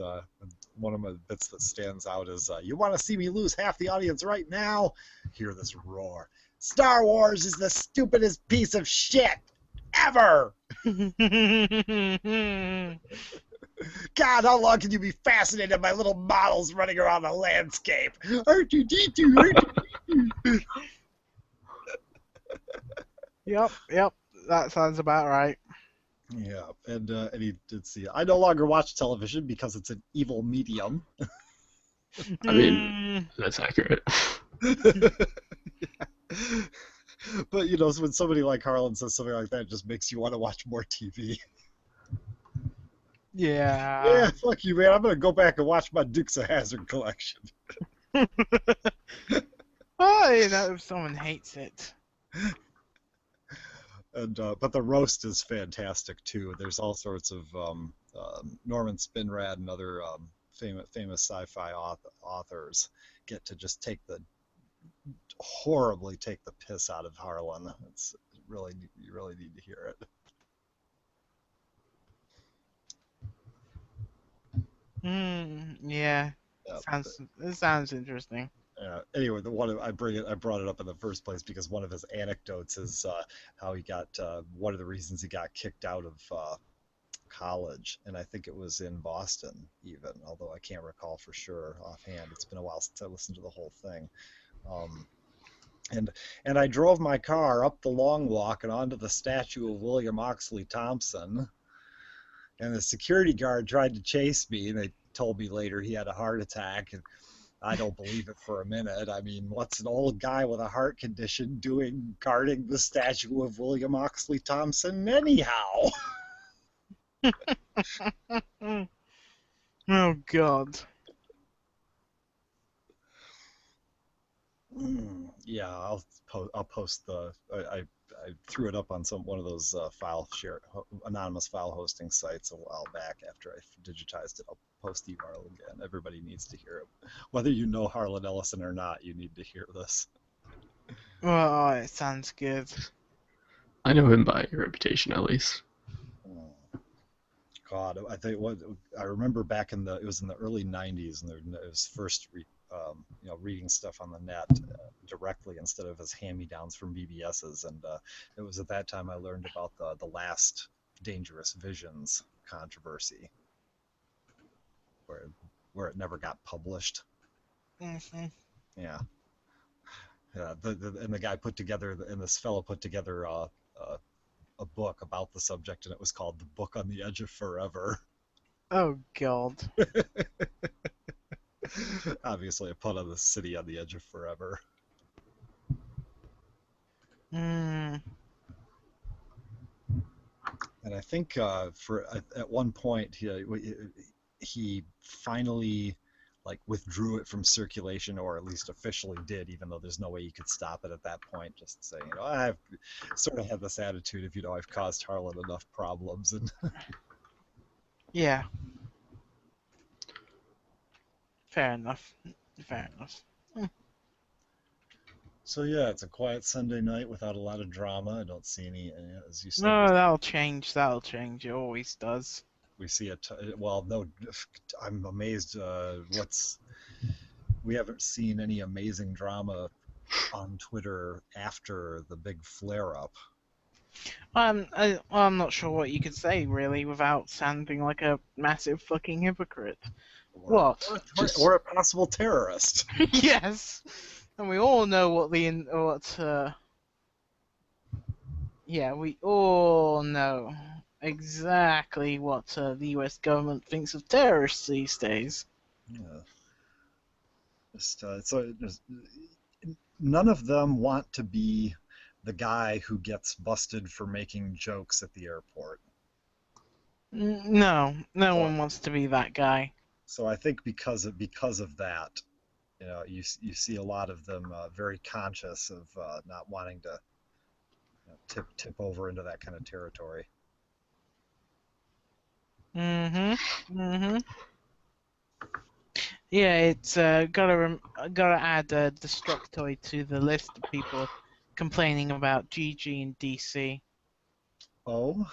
A: one of my bits that stands out is you want to see me lose half the audience right now? Hear this roar. Star Wars is the stupidest piece of shit ever. God, how long can you be fascinated by little models running around the landscape? R2D2.
B: Yep, that sounds about right.
A: Yeah, and he did see. I no longer watch television because it's an evil medium.
D: I mean, that's accurate.
A: But when somebody like Harlan says something like that, it just makes you want to watch more TV.
B: Yeah.
A: Yeah, fuck you, man. I'm gonna go back and watch my Dukes of Hazzard collection.
B: Oh, if someone hates it.
A: And but the roast is fantastic too. There's all sorts of Norman Spinrad and other famous sci-fi authors get to just horribly take the piss out of Harlan. You really need to hear it.
B: Yeah.
A: Yeah,
B: It sounds interesting.
A: Anyway, I brought it up in the first place because one of his anecdotes is how he got one of the reasons he got kicked out of college, and I think it was in Boston, even, although I can't recall for sure offhand. It's been a while since I listened to the whole thing. Um, and and I drove my car up the long walk and onto the statue of William Oxley Thompson, and the security guard tried to chase me, and they told me later he had a heart attack. And I don't believe it for a minute. I mean, what's an old guy with a heart condition doing guarding the statue of William Oxley Thompson anyhow?
B: Oh God.
A: Yeah, I'll post I threw it up on one of those anonymous file hosting sites a while back after I digitized it. I'll post the URL again. Everybody needs to hear it. Whether you know Harlan Ellison or not, you need to hear this.
B: Oh, it sounds good.
D: I know him by reputation, at least.
A: Oh, God, I remember back it was in the early '90s, and it was first reading stuff on the net directly instead of as hand-me-downs from BBSs, and it was at that time I learned about the last Dangerous Visions controversy, where it never got published.
B: Mm-hmm.
A: Yeah, and the guy this fellow put together a book about the subject, and it was called "The Book on the Edge of Forever."
B: Oh God.
A: Obviously, a pun on the city on the edge of forever.
B: Mm.
A: And I think at one point he finally withdrew it from circulation, or at least officially did, even though there's no way you could stop it at that point. Just saying, I've sort of had this attitude of, I've caused Harlan enough problems, and
B: Yeah. Fair enough. Fair enough.
A: so yeah, it's a quiet Sunday night without a lot of drama. I don't see any, as you said.
B: No, that'll change. That'll change. It always does.
A: We see it. Well, no, I'm amazed. We haven't seen any amazing drama on Twitter after the big flare-up.
B: I'm not sure what you could say really without sounding like a massive fucking hypocrite. What?
A: Or a possible terrorist.
B: Yes, and we all know yeah, we all know exactly what the U.S. government thinks of terrorists these days.
A: Yeah. None of them want to be the guy who gets busted for making jokes at the airport.
B: No one wants to be that guy.
A: So I think because of that, you see a lot of them very conscious of not wanting to tip over into that kind of territory.
B: Mm-hmm. Yeah, it's gotta add Destructoid to the list of people complaining about GG in DC.
A: Oh.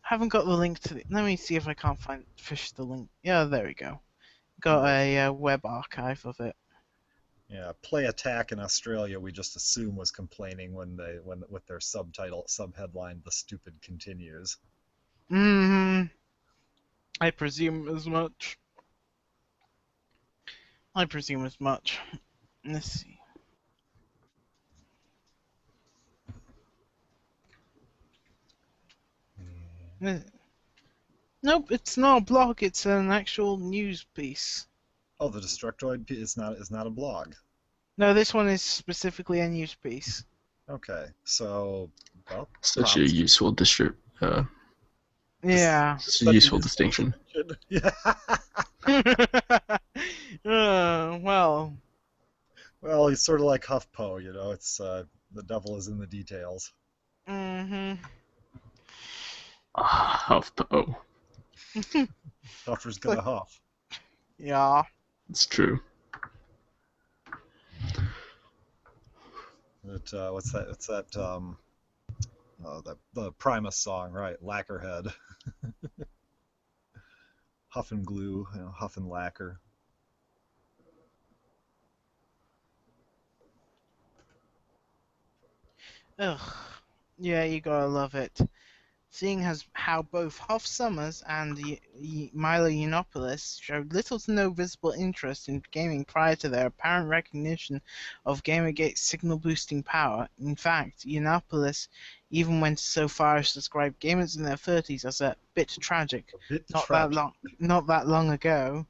B: Haven't got the link to the. Let me see if I can't fish the link. Yeah, there we go. Got a web archive of it.
A: Yeah, Play Attack in Australia, we just assume was complaining when with their subheadline, "The Stupid Continues."
B: I presume as much. Let's see. Nope, it's not a blog. It's an actual news piece.
A: Oh, the Destructoid is not a blog.
B: No, this one is specifically a news piece.
A: Okay, so
D: such a useful
B: yeah,
D: such a useful distinction.
A: Yeah.
B: Well.
A: Well, he's sort of like HuffPo, It's the devil is in the details.
B: Mm-hmm.
D: HuffPo.
A: Huffer's gonna huff.
B: Yeah.
D: It's true.
A: But what's that? It's that the Primus song, right? Lacquerhead. Huff and glue, huff and lacquer.
B: Ugh. Yeah, you gotta love it. Seeing as how both Hoff Summers and Milo Yiannopoulos showed little to no visible interest in gaming prior to their apparent recognition of Gamergate's signal-boosting power. In fact, Yiannopoulos even went so far as to describe gamers in their 30s as a bit tragic.
A: A bit
B: Not that
A: tragic.
B: long, not that long ago.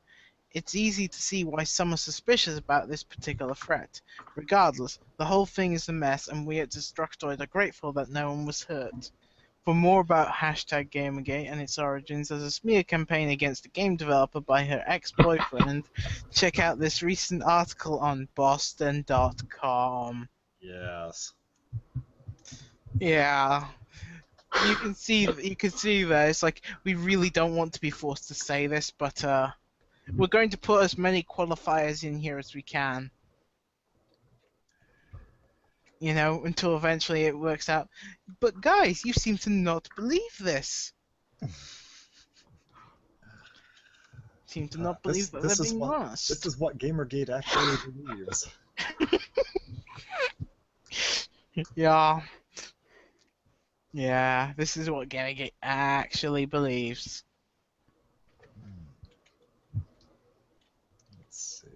B: It's easy to see why some are suspicious about this particular threat. Regardless, the whole thing is a mess, and we at Destructoid are grateful that no one was hurt. For more about hashtag Gamergate and its origins as a smear campaign against a game developer by her ex-boyfriend, check out this recent article on Boston.com.
A: Yes.
B: Yeah, you can see there. It's like we really don't want to be forced to say this, but we're going to put as many qualifiers in here as we can. Until eventually it works out. But guys, you seem to not believe this. Seem to not
A: This
B: believe that they're
A: this is
B: being
A: what
B: honest.
A: Gamergate actually believes.
B: Yeah. Yeah, this is what Gamergate actually believes.
A: Let's see.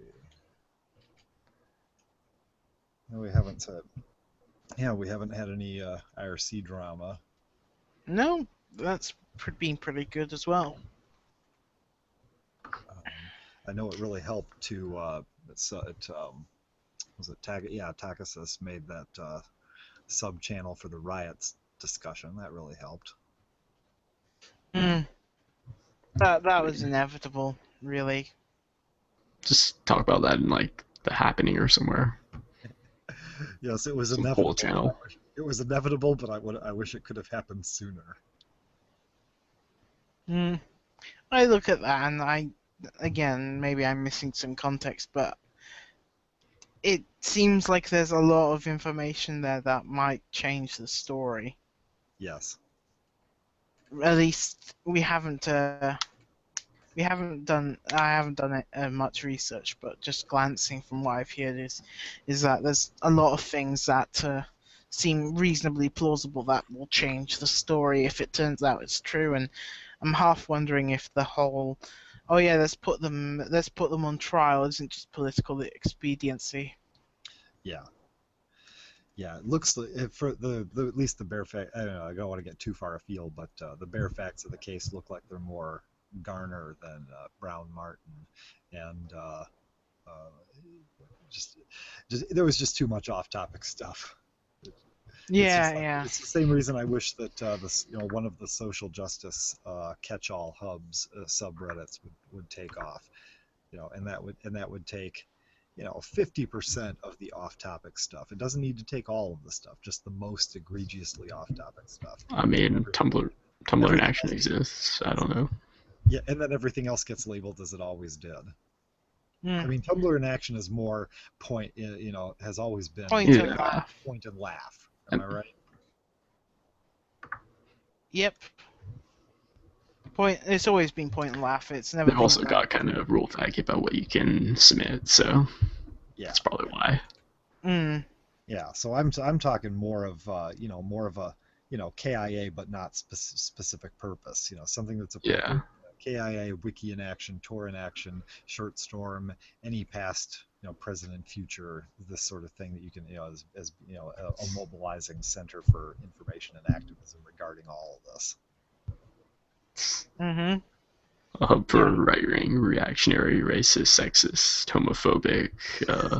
A: No, we haven't said. Yeah, we haven't had any IRC drama.
B: No, that's been pretty good as well.
A: I know it really helped to. Was it Takasis made that sub channel for the riots discussion. That really helped.
B: Mm, that was inevitable, really.
D: Just talk about that in like the happening or somewhere.
A: Yes, it was
D: Some whole
A: inevitable.
D: channel.
A: It was inevitable, but I wish it could have happened sooner.
B: Mm, I look at that and again, maybe I'm missing some context, but it seems like there's a lot of information there that might change the story.
A: Yes.
B: At least I haven't done it, much research, but just glancing from what I've heard is that there's a lot of things that seem reasonably plausible that will change the story if it turns out it's true. And I'm half wondering if the whole, oh yeah, let's put them on trial isn't just political expediency.
A: Yeah. Yeah, it looks like for at least the bare fact. I don't know. I don't want to get too far afield, but the bare facts of the case look like they're more Garner than Brown Martin, and uh, just there was just too much off-topic stuff. It's
B: Yeah,
A: just like
B: yeah.
A: it's the same reason I wish that this one of the social justice catch-all hubs subreddits would take off, and that would take 50% of the off-topic stuff. It doesn't need to take all of the stuff, just the most egregiously off-topic stuff.
D: I mean, Tumblr in
A: Everything
D: action
A: else,
D: exists. I don't know.
A: yeah, and then everything else gets labeled as it always did. I
B: Mm.
A: mean, Tumblr in action is more has always been
B: Point and
D: Yeah,
B: laugh.
A: point and laugh. Am
D: and
A: I right?
B: Yep. Point. It's always been point and laugh. It's never
D: they've
B: been
D: also
B: about.
D: got kind of rule taggy about what you can submit, so
A: Yeah,
D: that's probably why.
B: Mm.
A: yeah. So I'm talking more of more of a KIA but not specific purpose. Something that's
D: Yeah,
A: appropriate. KIA, Wiki in action, Tor in action, Short Storm, any past present and future, this sort of thing that you can as a mobilizing center for information and activism regarding all of this.
B: Mhm.
D: a hub for
B: Yeah.
D: right-wing, reactionary, racist, sexist, homophobic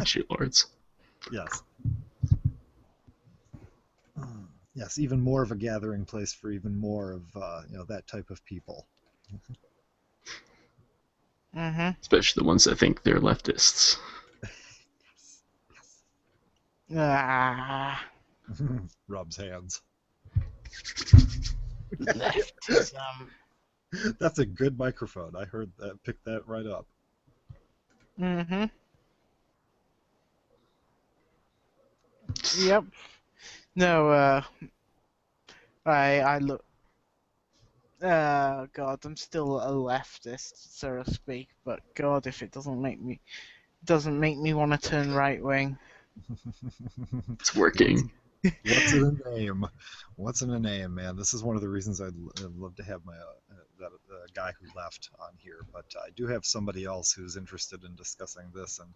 D: shitlords.
A: Yes. Yes, even more of a gathering place for even more of that type of people.
B: Mhm.
D: Especially the ones that think they're leftists.
A: Yes.
B: Ah.
A: Yes. Rubs hands.
B: Leftism.
A: That's a good microphone. I heard that. Picked that right up.
B: Mhm. Yep. No. I look. God, I'm still a leftist, so to speak. But God, if it doesn't make me want to turn right wing.
D: It's working.
A: What's in a name? What's in a name, man? This is one of the reasons I'd love to have my that guy who left on here. But I do have somebody else who's interested in discussing this and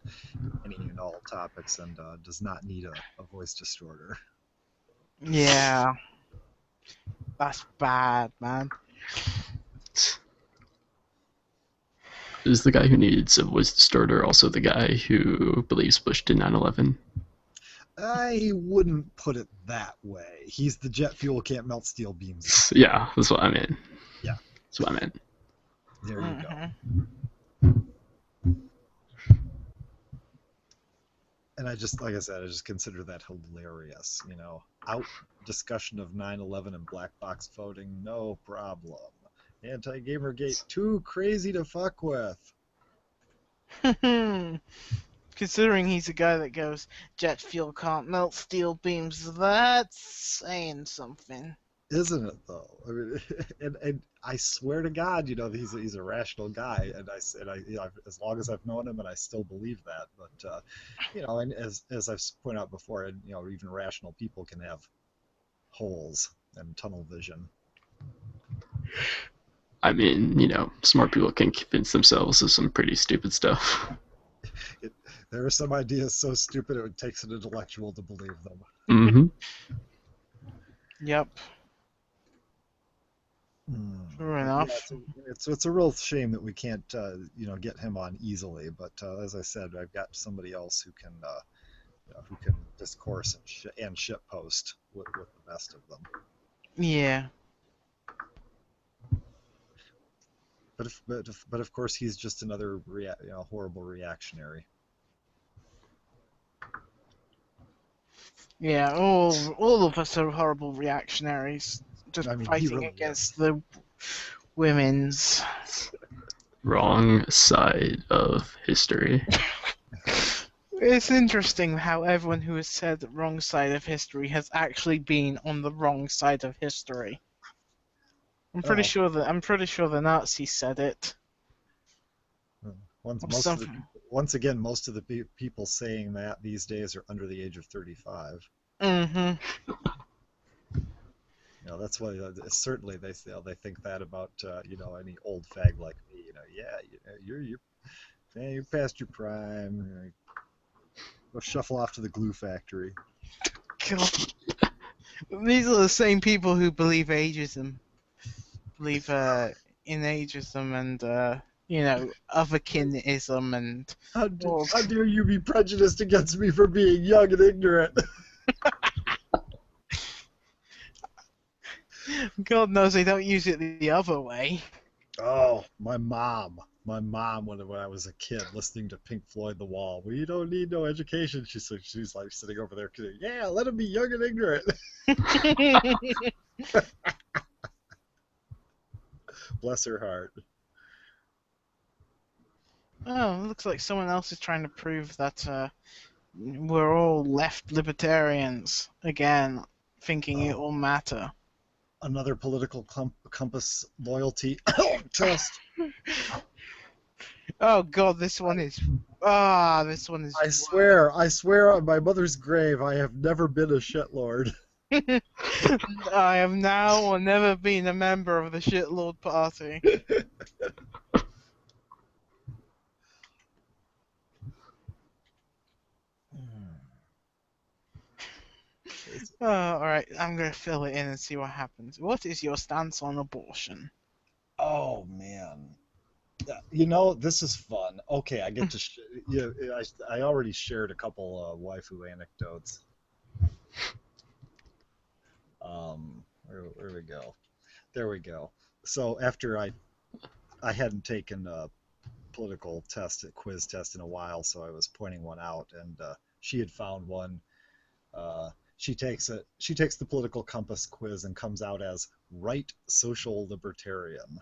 A: any and all topics, and does not need a voice distorter.
B: Yeah, that's bad, man.
D: Is the guy who needs a voice distorter also the guy who believes Bush did 9/11?
A: I wouldn't put it that way. He's the jet fuel can't melt steel beams.
D: Yeah, that's what I meant.
A: Yeah.
D: That's what I meant.
A: There you go. And I just, like I said, I just consider that hilarious. Out discussion of 9/11 and black box voting, no problem. Anti-Gamergate, too crazy to fuck with.
B: Considering he's a guy that goes, jet fuel can't melt steel beams, that's saying something.
A: Isn't it though? I mean, and I swear to God, he's a rational guy, and as long as I've known him, and I still believe that. But and as I've pointed out before, and even rational people can have holes and tunnel vision.
D: I mean, smart people can convince themselves of some pretty stupid stuff.
A: There are some ideas so stupid it takes an intellectual to believe them.
D: Mm-hmm.
B: Yep. Fair enough.
A: Yeah, it's a real shame that we can't get him on easily. But as I said, I've got somebody else who can discourse and shit post with the best of them.
B: Yeah.
A: But of course he's just another horrible reactionary.
B: Yeah, all of us are horrible reactionaries, just fighting
A: really
B: against the women's.
D: Wrong side of history.
B: It's interesting how everyone who has said the wrong side of history has actually been on the wrong side of history. I'm pretty sure the Nazis said it.
A: Once again, most of the people saying that these days are under the age of 35.
B: Mm-hmm.
A: That's why certainly they think that about any old fag like me. You're past your prime. Go shuffle off to the glue factory.
B: God. These are the same people who believe ageism. Believe in ageism and otherkinism and.
A: How dare you be prejudiced against me for being young and ignorant?
B: God knows they don't use it the other way.
A: Oh, my mom when I was a kid listening to Pink Floyd The Wall. Well, you don't need no education. She's like sitting over there, yeah, let him be young and ignorant. Bless her heart.
B: Oh, it looks like someone else is trying to prove that we're all left libertarians again, thinking it all matter.
A: Another political compass loyalty test.
B: Oh God, this one is.
A: I swear on my mother's grave, I have never been a shitlord.
B: I have now or never been a member of the shitlord party. Alright, I'm gonna fill it in and see what happens. What is your stance on abortion?
A: Oh, man. This is fun. Okay, I get to I already shared a couple waifu anecdotes. Where we go? There we go. So after I hadn't taken a political quiz test in a while, so I was pointing one out, and she had found one. She takes the political compass quiz and comes out as right social libertarian.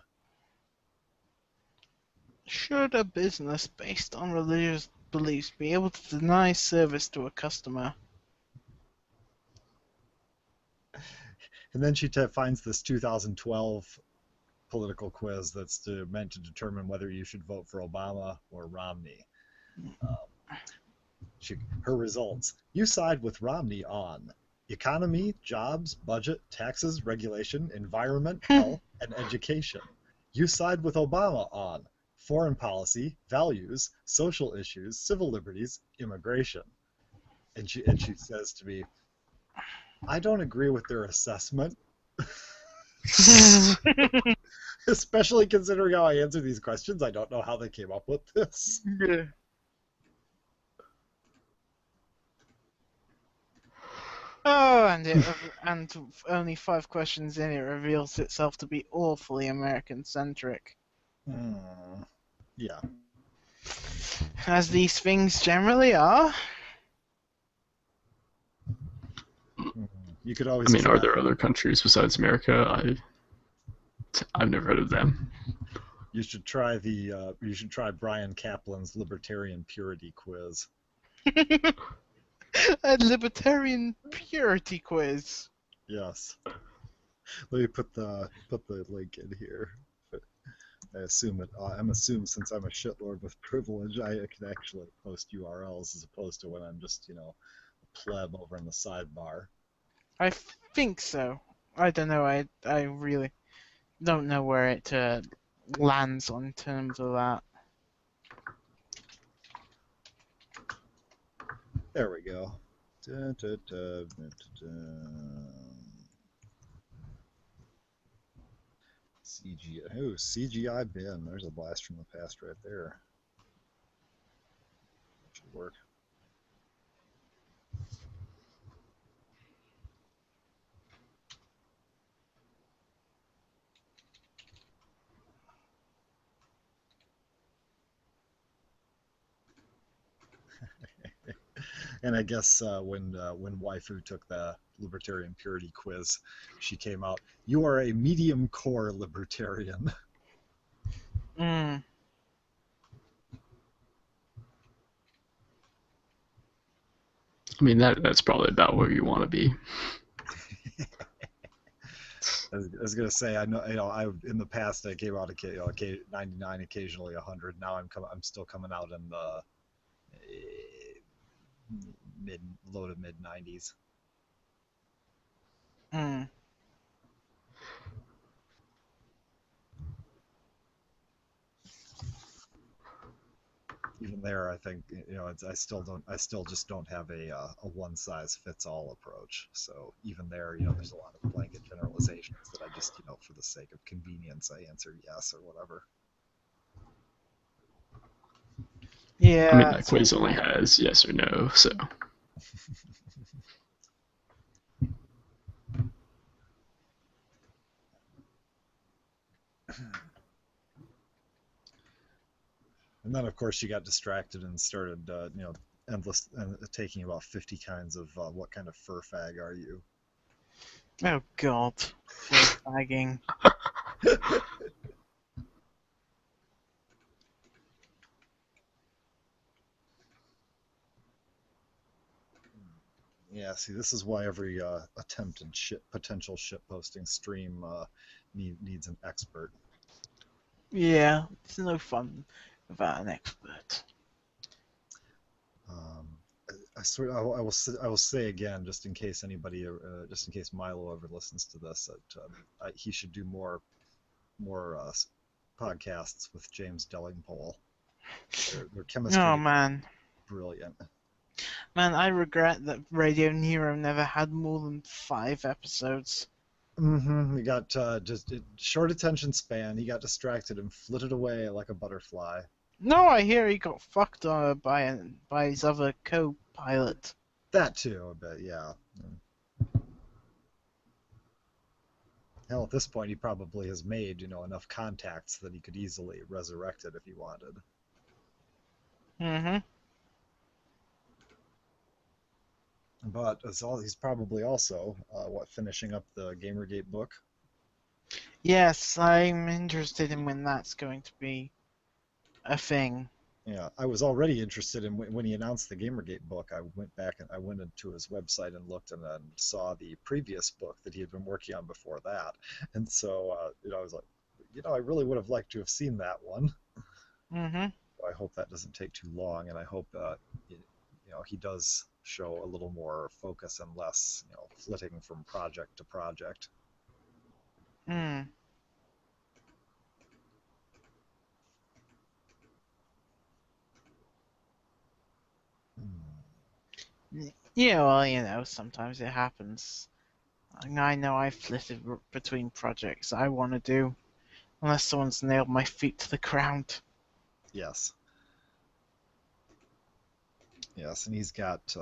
B: Should a business based on religious beliefs be able to deny service to a customer?
A: And then she finds this 2012 political quiz that's meant to determine whether you should vote for Obama or Romney. Her results: you side with Romney on economy, jobs, budget, taxes, regulation, environment, health, and education. You side with Obama on foreign policy, values, social issues, civil liberties, immigration. And she says to me, I don't agree with their assessment, especially considering how I answer these questions. I don't know how they came up with this.
B: Yeah. Oh, and only 5 questions in, it reveals itself to be awfully American-centric.
A: Yeah.
B: As these things generally are.
A: You could
D: I
A: always
D: mean,
A: try.
D: are there other countries besides America? I've never heard of them.
A: You should try you should try Brian Kaplan's libertarian purity quiz.
B: A libertarian purity quiz.
A: Yes. Let me put the link in here. I'm assuming since I'm a shitlord with privilege, I can actually post URLs as opposed to when I'm just, a pleb over in the sidebar.
B: I think so. I don't know. I really don't know where it lands on terms of that.
A: There we go. Da, da, da, da, da. CGI. Oh, CGI bin. There's a blast from the past right there. Should work. And I guess when waifu took the libertarian purity quiz, she came out, you are a medium core libertarian.
B: Mm.
D: I mean, that's probably about where you want to be.
A: I was gonna say, I know, in the past I came out 99, occasionally 100. Now I'm still coming out in the low to mid 90s.
B: Mm.
A: Even there, I think I still just don't have a one size fits all approach. So even there, there's a lot of blanket generalizations that I just, for the sake of convenience, I answer yes or whatever.
B: Yeah.
D: I mean, that quiz only has yes or no, so.
A: And then, of course, she got distracted and started, endless taking about 50 kinds of what kind of fur fag are you?
B: Oh God. Flagging.
A: Yeah, see, this is why every attempted potential shit posting stream needs an expert.
B: Yeah, it's no fun without an expert.
A: I will say again, just in case just in case Milo ever listens to this, that he should do more podcasts with James Dellingpole. Their chemistry
B: Oh
A: is
B: man.
A: brilliant.
B: Man, I regret that Radio Nero never had more than 5 episodes.
A: He got just short attention span. He got distracted and flitted away like a butterfly.
B: No, I hear he got fucked by his other co-pilot.
A: That too, but yeah. Hell, at this point, he probably has made, enough contacts that he could easily resurrect it if he wanted.
B: Mm-hmm.
A: But he's probably also, finishing up the Gamergate book.
B: Yes, I'm interested in when that's going to be a thing.
A: Yeah, I was already interested in when he announced the Gamergate book. I went back and I went into his website and looked and then saw the previous book that he had been working on before that. And so, I was like, I really would have liked to have seen that one.
B: Mm-hmm.
A: I hope that doesn't take too long, and I hope he does show a little more focus and less, flitting from project to project.
B: Hmm. Yeah, well, sometimes it happens. I know I've flitted between projects I want to do, unless someone's nailed my feet to the ground.
A: Yes. Yes, and he's got,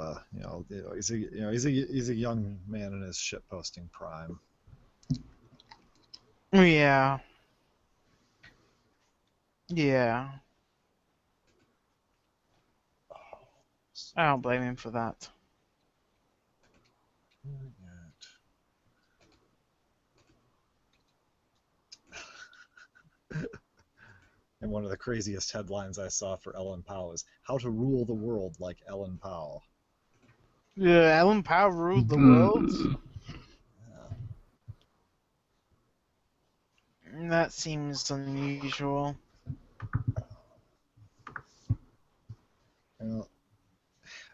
A: he's a young man in his shitposting prime.
B: Yeah. Yeah. I don't blame him for that.
A: And one of the craziest headlines I saw for Ellen Pao is "How to Rule the World Like Ellen Pao."
B: Yeah, Alan Powell ruled the world.
D: Hmm.
B: That seems unusual.
A: Yeah.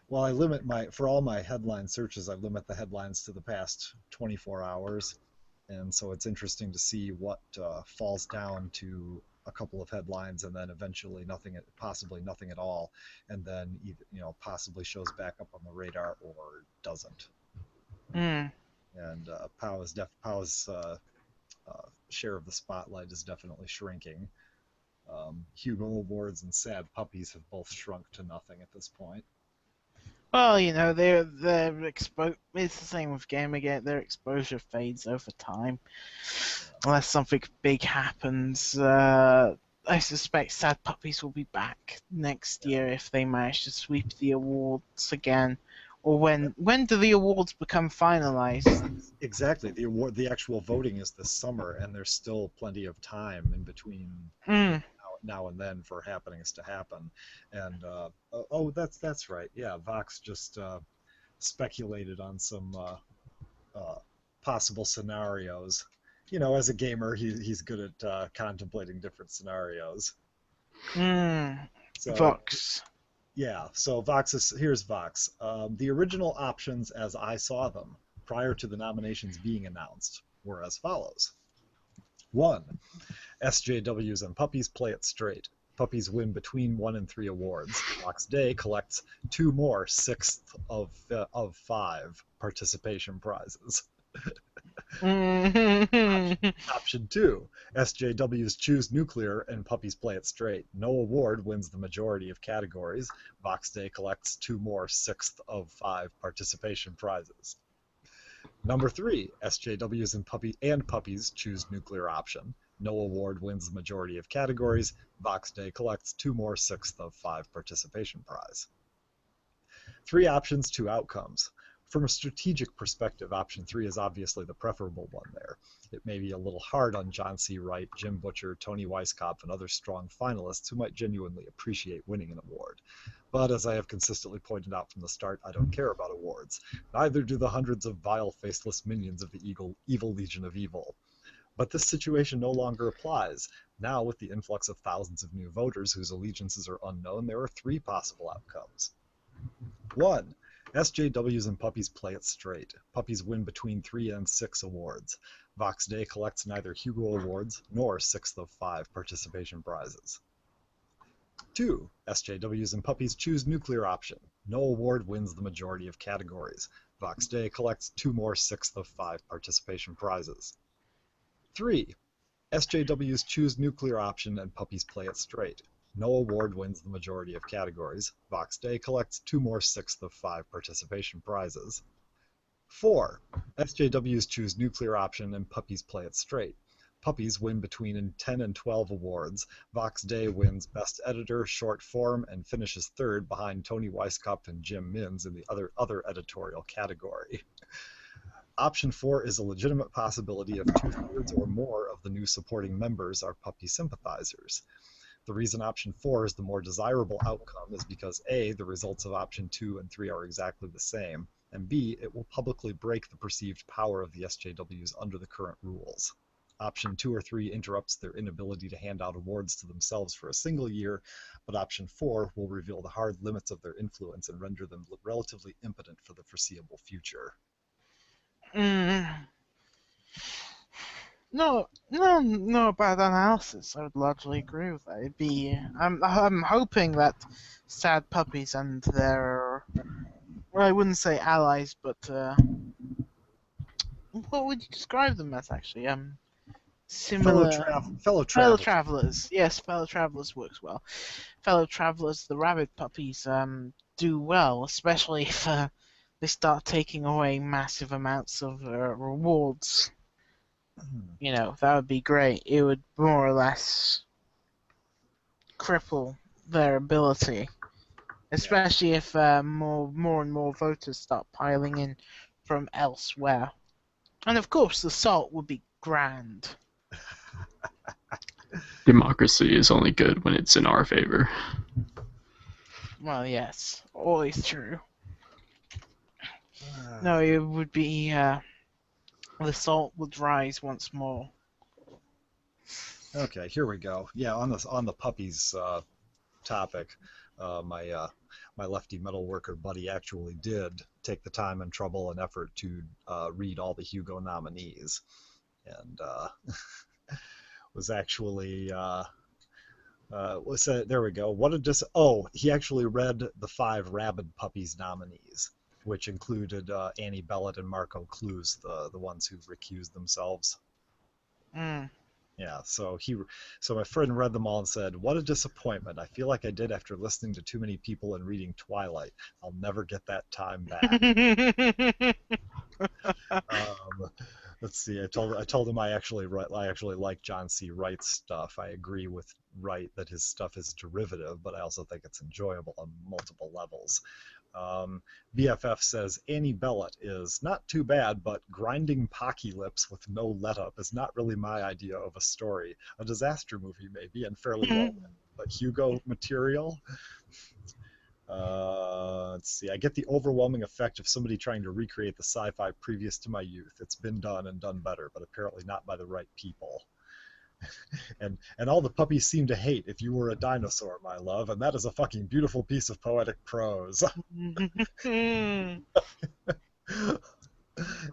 A: Well, I limit for all my headline searches, I limit the headlines to the past 24 hours. And so it's interesting to see what falls down to a couple of headlines and then eventually nothing, possibly nothing at all. And then, possibly shows back up on the radar or doesn't.
B: Hmm.
A: And Pow's share of the spotlight is definitely shrinking. Hugo Awards and Sad Puppies have both shrunk to nothing at this point.
B: Well, It's the same with Gamergate. Their exposure fades over time, unless something big happens. I suspect Sad Puppies will be back next year if they manage to sweep the awards again. Or when do the awards become finalized?
A: Exactly. The actual voting is this summer, and there's still plenty of time in between
B: Hmm.
A: now and then for happenings to happen. And oh, that's right. Yeah, Vox just speculated on some possible scenarios. As a gamer, he's good at contemplating different scenarios.
B: Hmm.
A: So
B: Vox.
A: yeah, so here's Vox. The original options as I saw them prior to the nominations being announced were as follows. 1. SJWs and puppies play it straight. Puppies win between 1 and 3 awards. Vox Day collects 2 more sixth of 5 participation prizes. Option 2, SJWs choose nuclear and puppies play it straight. No award wins the majority of categories. Vox Day collects 2 more sixth of 5 participation prizes. Number 3, SJWs and puppies choose nuclear option. No award wins the majority of categories. Vox Day collects 2 more sixth of 5 participation prize. 3 options, 2 outcomes. From a strategic perspective, option 3 is obviously the preferable one there. It may be a little hard on John C. Wright, Jim Butcher, Tony Weisskopf, and other strong finalists who might genuinely appreciate winning an award. But as I have consistently pointed out from the start, I don't care about awards. Neither do the hundreds of vile, faceless minions of the evil Legion of Evil. But this situation no longer applies. Now, with the influx of thousands of new voters whose allegiances are unknown, there are 3 possible outcomes. 1. SJWs and puppies play it straight. Puppies win between 3 and 6 awards. Vox Day collects neither Hugo Awards nor sixth of 5 participation prizes. 2. SJWs and puppies choose nuclear option. No award wins the majority of categories. Vox Day collects 2 more sixth of 5 participation prizes. 3. SJWs choose nuclear option and puppies play it straight. No award wins the majority of categories. Vox Day collects 2 more sixth of 5 participation prizes. 4. SJWs choose nuclear option and puppies play it straight. Puppies win between 10 and 12 awards. Vox Day wins Best Editor, Short Form, and finishes third behind Tony Weisskopf and Jim Minns in the other editorial category. Option 4 is a legitimate possibility if 2/3 or more of the new supporting members are puppy sympathizers. The reason option 4 is the more desirable outcome is because A, the results of option 2 and 3 are exactly the same, and B, it will publicly break the perceived power of the SJWs under the current rules. Option 2 or 3 interrupts their inability to hand out awards to themselves for a single year, but option 4 will reveal the hard limits of their influence and render them relatively impotent for the foreseeable future.
B: Mm. No bad analysis. I would largely agree with that. I'm hoping that sad puppies and their, well, I wouldn't say allies, but what would you describe them as actually? Similar
A: Fellow
B: fellow
A: travelers.
B: travelers. Yes, fellow travelers works well. Fellow travelers, the rabbit puppies, do well, especially if they start taking away massive amounts of rewards. You know, that would be great. It would more or less cripple their ability, especially if more and more voters start piling in from elsewhere. And of course, the salt would be grand.
D: Democracy is only good when it's in our favor.
B: Well, yes, always true. No, it would be the salt would rise once more.
A: Okay, here we go. Yeah, on the puppies topic, my lefty metal worker buddy actually did take the time and trouble and effort to read all the Hugo nominees, and was actually there we go. He actually read the 5 rabid puppies nominees, which included Annie Bellet and Marco Clues, the ones who recused themselves.
B: Mm.
A: Yeah, so my friend read them all and said, "What a disappointment! I feel like I did after listening to too many people and reading Twilight. I'll never get that time back." Let's see. I told him I actually like John C. Wright's stuff. I agree with Wright that his stuff is derivative, but I also think it's enjoyable on multiple levels. BFF says Annie Bellet is not too bad, but grinding pocky lips with no let-up is not really my idea of a story. A disaster movie maybe, and fairly well written, but Hugo material. Let's see. I get the overwhelming effect of somebody trying to recreate the sci-fi previous to my youth. It's been done and done better, but apparently not by the right people. and all the puppies seem to hate if you were a dinosaur, my love, and that is a fucking beautiful piece of poetic prose.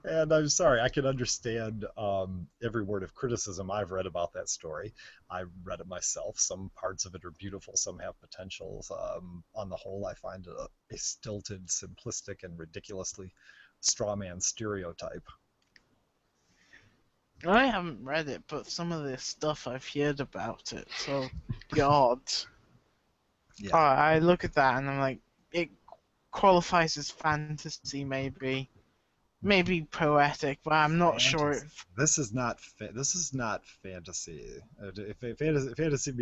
A: And I'm sorry, I can understand every word of criticism I've read about that story. I read it myself. Some parts of it are beautiful, some have potentials. On the whole, I find it a stilted, simplistic, and ridiculously strawman stereotype.
B: I haven't read it, but some of the stuff I've heard about it, so God.
A: Yeah.
B: I look at that and I'm like, it qualifies as fantasy, maybe poetic, but I'm not sure if.
A: This is not fantasy. If fantasy,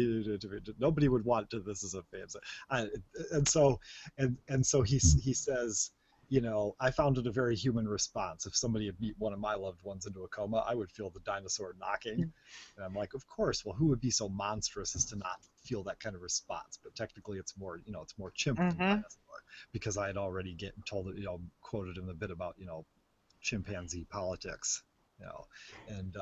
A: nobody would want to. This is a fantasy, and so he says, I found it a very human response. If somebody had beat one of my loved ones into a coma, I would feel the dinosaur knocking. And I'm like, of course. Well, who would be so monstrous as to not feel that kind of response? But technically, it's more chimp than dinosaur, because I had already quoted in the bit about chimpanzee politics. And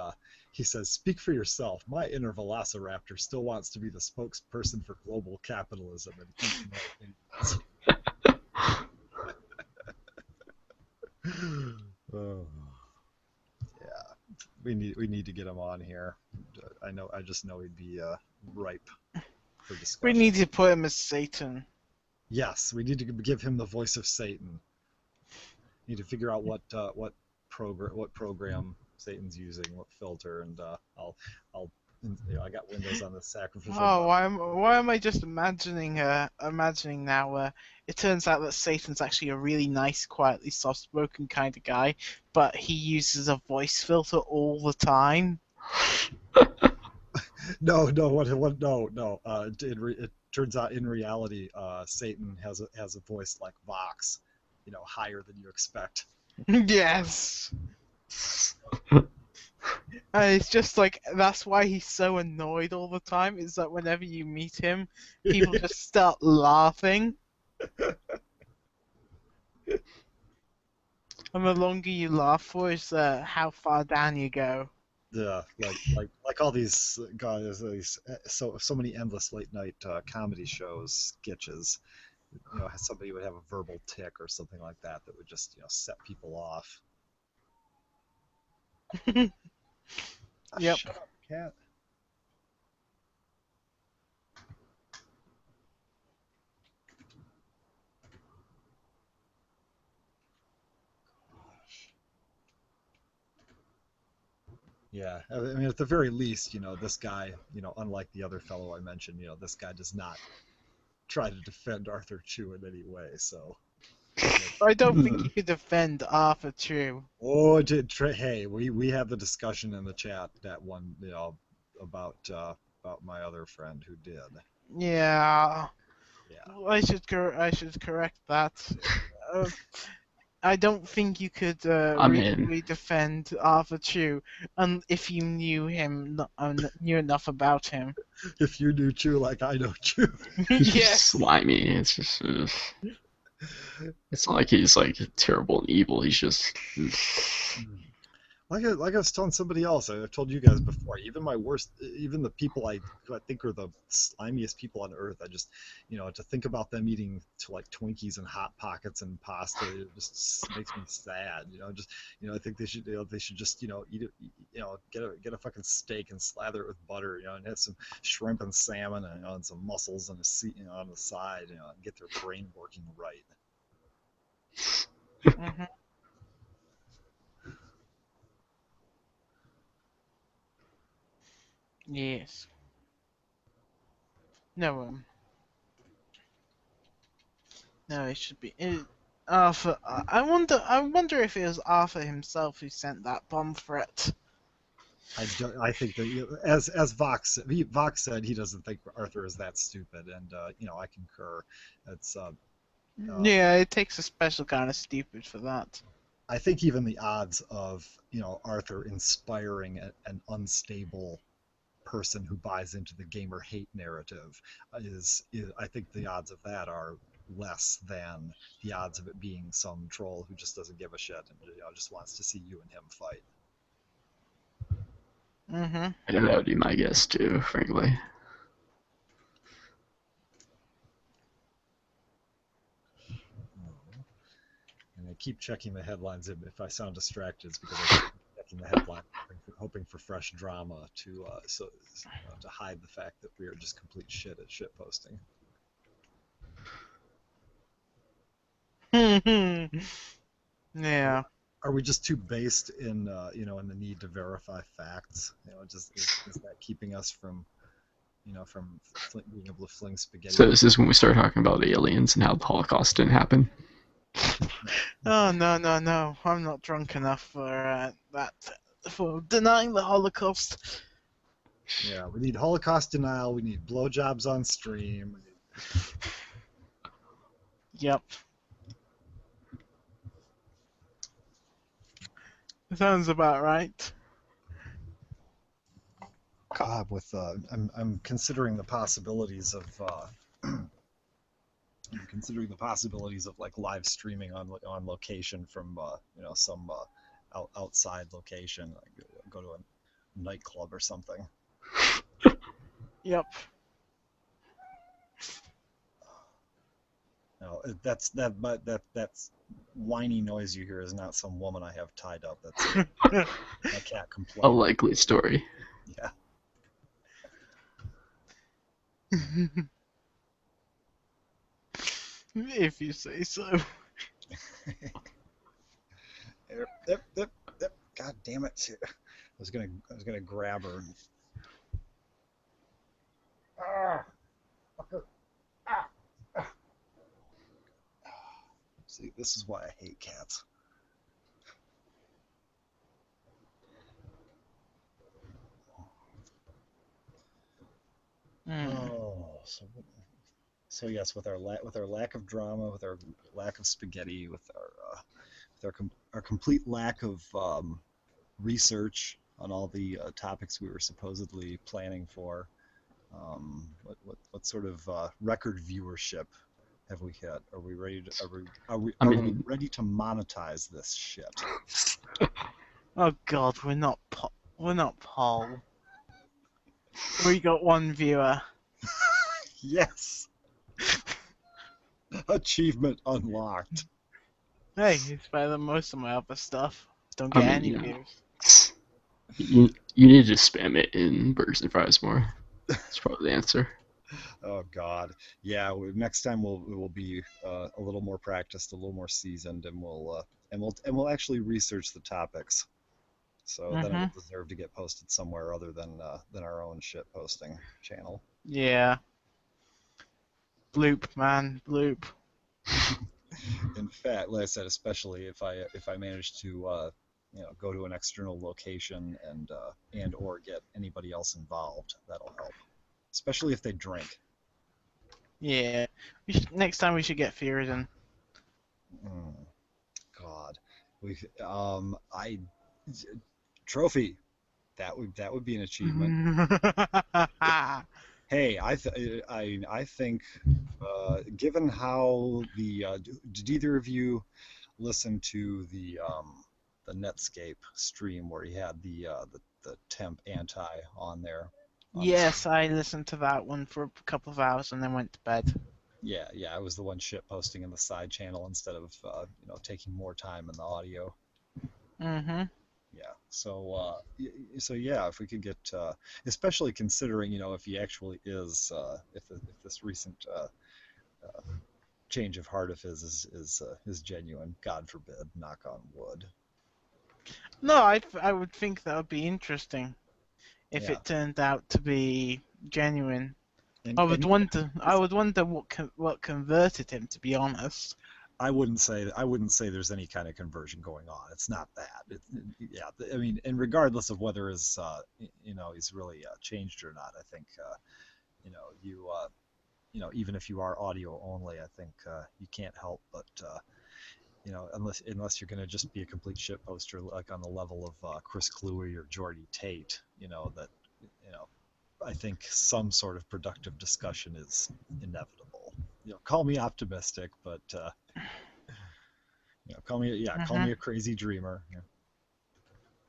A: he says, "Speak for yourself. My inner velociraptor still wants to be the spokesperson for global capitalism and eat more oh, yeah, we need to get him on here. I just know he'd be ripe for discussion.
B: We need to put him as Satan.
A: Yes, we need to give him the voice of Satan. Need to figure out what program Satan's using, what filter, and I got Windows on the sacrificial.
B: Oh, why am I just imagining now? It turns out that Satan's actually a really nice, quietly soft-spoken kind of guy, but he uses a voice filter all the time.
A: No. It turns out in reality, Satan has a voice like Vox, higher than you expect.
B: Yes. And it's just like, that's why he's so annoyed all the time, is that whenever you meet him, people just start laughing. And the longer you laugh for is how far down you go.
A: like all these guys, these so many endless late night comedy shows sketches. Somebody would have a verbal tick or something like that that would just set people off. Ah,
B: Yep.
A: shut up, cat. Yeah, I mean, at the very least, this guy, unlike the other fellow I mentioned, this guy does not try to defend Arthur Chu in any way. So,
B: I don't think you could defend Arthur True.
A: oh, hey, we had the discussion in the chat that one, about my other friend who did.
B: Yeah.
A: Yeah,
B: I should correct that. Uh, I don't think you could
D: I mean,
B: really defend Arthur Chu, if you knew knew enough about him.
A: if you knew Chu like I know Chu.
D: he's just
B: Yes.
D: slimy. It's just, it's not like he's like terrible and evil. He's just.
A: Like I was telling somebody else, I've told you guys before. Even my worst, even the people who I think are the slimiest people on earth, I just, to think about them eating like Twinkies and Hot Pockets and pasta, it just makes me sad. I think they should just, eat it, get a fucking steak and slather it with butter, and have some shrimp and salmon and some mussels and a seat, on the side, and get their brain working right.
B: Hmm. Yes. No. No, it should be. Arthur. I wonder. I wonder if it was Arthur himself who sent that bomb threat.
A: I think that as Vox said, he doesn't think Arthur is that stupid, and I concur. It's
B: Yeah, it takes a special kind of stupid for that.
A: I think even the odds of Arthur inspiring an unstable person who buys into the gamer hate narrative is I think the odds of that are less than the odds of it being some troll who just doesn't give a shit and just wants to see you and him fight.
B: Mm-hmm.
D: I know that would be my guess too, frankly.
A: And I keep checking the headlines. If I sound distracted, it's because I keep checking the headline, hoping for fresh drama to hide the fact that we are just complete shit at shit posting.
B: Yeah.
A: Are we just too based in in the need to verify facts? Just is that keeping us from being able to fling spaghetti?
D: So this is when we start talking about aliens and how the Holocaust didn't happen.
B: Oh no! I'm not drunk enough for that. For denying the Holocaust.
A: Yeah, we need Holocaust denial. We need blowjobs on stream.
B: Yep. Sounds about right.
A: I'm considering the possibilities of I'm considering the possibilities of like live streaming on location from some outside location, like go to a nightclub or something.
B: Yep.
A: No, that's whiny noise you hear is not some woman I have tied up. That's my cat complaining.
D: A likely story.
A: Yeah.
B: If you say so.
A: God damn it! I was gonna grab her. See, this is why I hate cats. Oh, so yes, with our lack of drama, with our lack of spaghetti, with our complete lack of research on all the topics we were supposedly planning for, what sort of record viewership have we hit? Are we ready to are we ready to monetize this shit?
B: Oh God, we're not We're not poll. We got one viewer.
A: Yes. Achievement unlocked.
B: Hey, it's better than most of my other stuff. Don't
D: I
B: get
D: mean,
B: any
D: you know,
B: views.
D: you need to spam it in burgers and fries more. That's probably the answer.
A: Oh God, yeah. Next time we'll be a little more practiced, a little more seasoned, and we'll actually research the topics. So then it will
B: Mhm.
A: deserve to get posted somewhere other than our own shit posting channel.
B: Yeah. Bloop, man, bloop.
A: In fact, like I said, especially if I manage to go to an external location and or get anybody else involved, that'll help. Especially if they drink.
B: Yeah. Next time we should get Theoden.
A: Mm, God, we I trophy. That would be an achievement. Hey, I think given how did either of you listen to the Netscape stream where he had the temp anti on there on the
B: Yes,
A: stream?
B: I listened to that one for a couple of hours and then went to bed.
A: Yeah, I was the one shit posting in the side channel instead of taking more time in the audio.
B: Mhm.
A: Yeah. So yeah, if we could get, especially considering, if he actually is, if this recent change of heart of his is genuine, God forbid, knock on wood.
B: No, I would think that would be interesting if
A: Yeah.
B: it turned out to be genuine.
A: And
B: I would
A: and
B: wonder. I would wonder what converted him. To be honest.
A: I wouldn't say there's any kind of conversion going on. It's not that. Yeah. I mean, and regardless of whether he's really changed or not, I think you know you even if you are audio only, I think you can't help but unless you're going to just be a complete shit poster like on the level of Chris Cluey or Jordy Tate, that you know I think some sort of productive discussion is inevitable. Call me optimistic, but call me
B: Mhm.
A: a crazy dreamer. Yeah.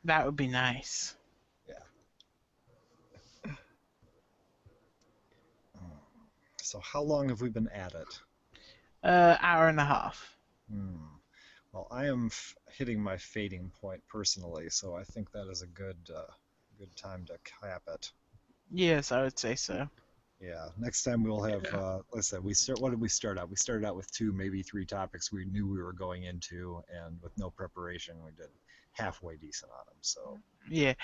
B: That would be nice.
A: Yeah. So how long have we been at it?
B: Hour and a half.
A: Hmm. Well, I am hitting my fading point personally, so I think that is a good time to cap it.
B: Yes, I would say so.
A: Yeah. Next time we'll have, let's say what did we start out? We started out with two, maybe three topics we knew we were going into, and with no preparation, we did halfway decent on them. So,
B: Yeah.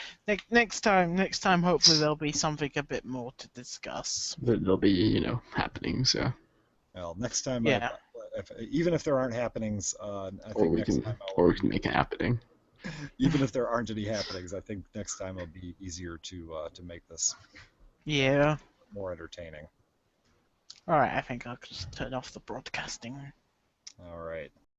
B: Next time, hopefully there'll be something a bit more to discuss.
D: There'll be, happenings, yeah.
A: well, next time
B: Yeah.
A: even if there aren't happenings, I
D: Or
A: think
D: we
A: next
D: can,
A: time I'll
D: or we
A: be,
D: can make it happening.
A: even if there aren't any happenings, I think next time it'll be easier to make this
B: Yeah.
A: more entertaining.
B: All right. I think I'll just turn off the broadcasting.
A: All right.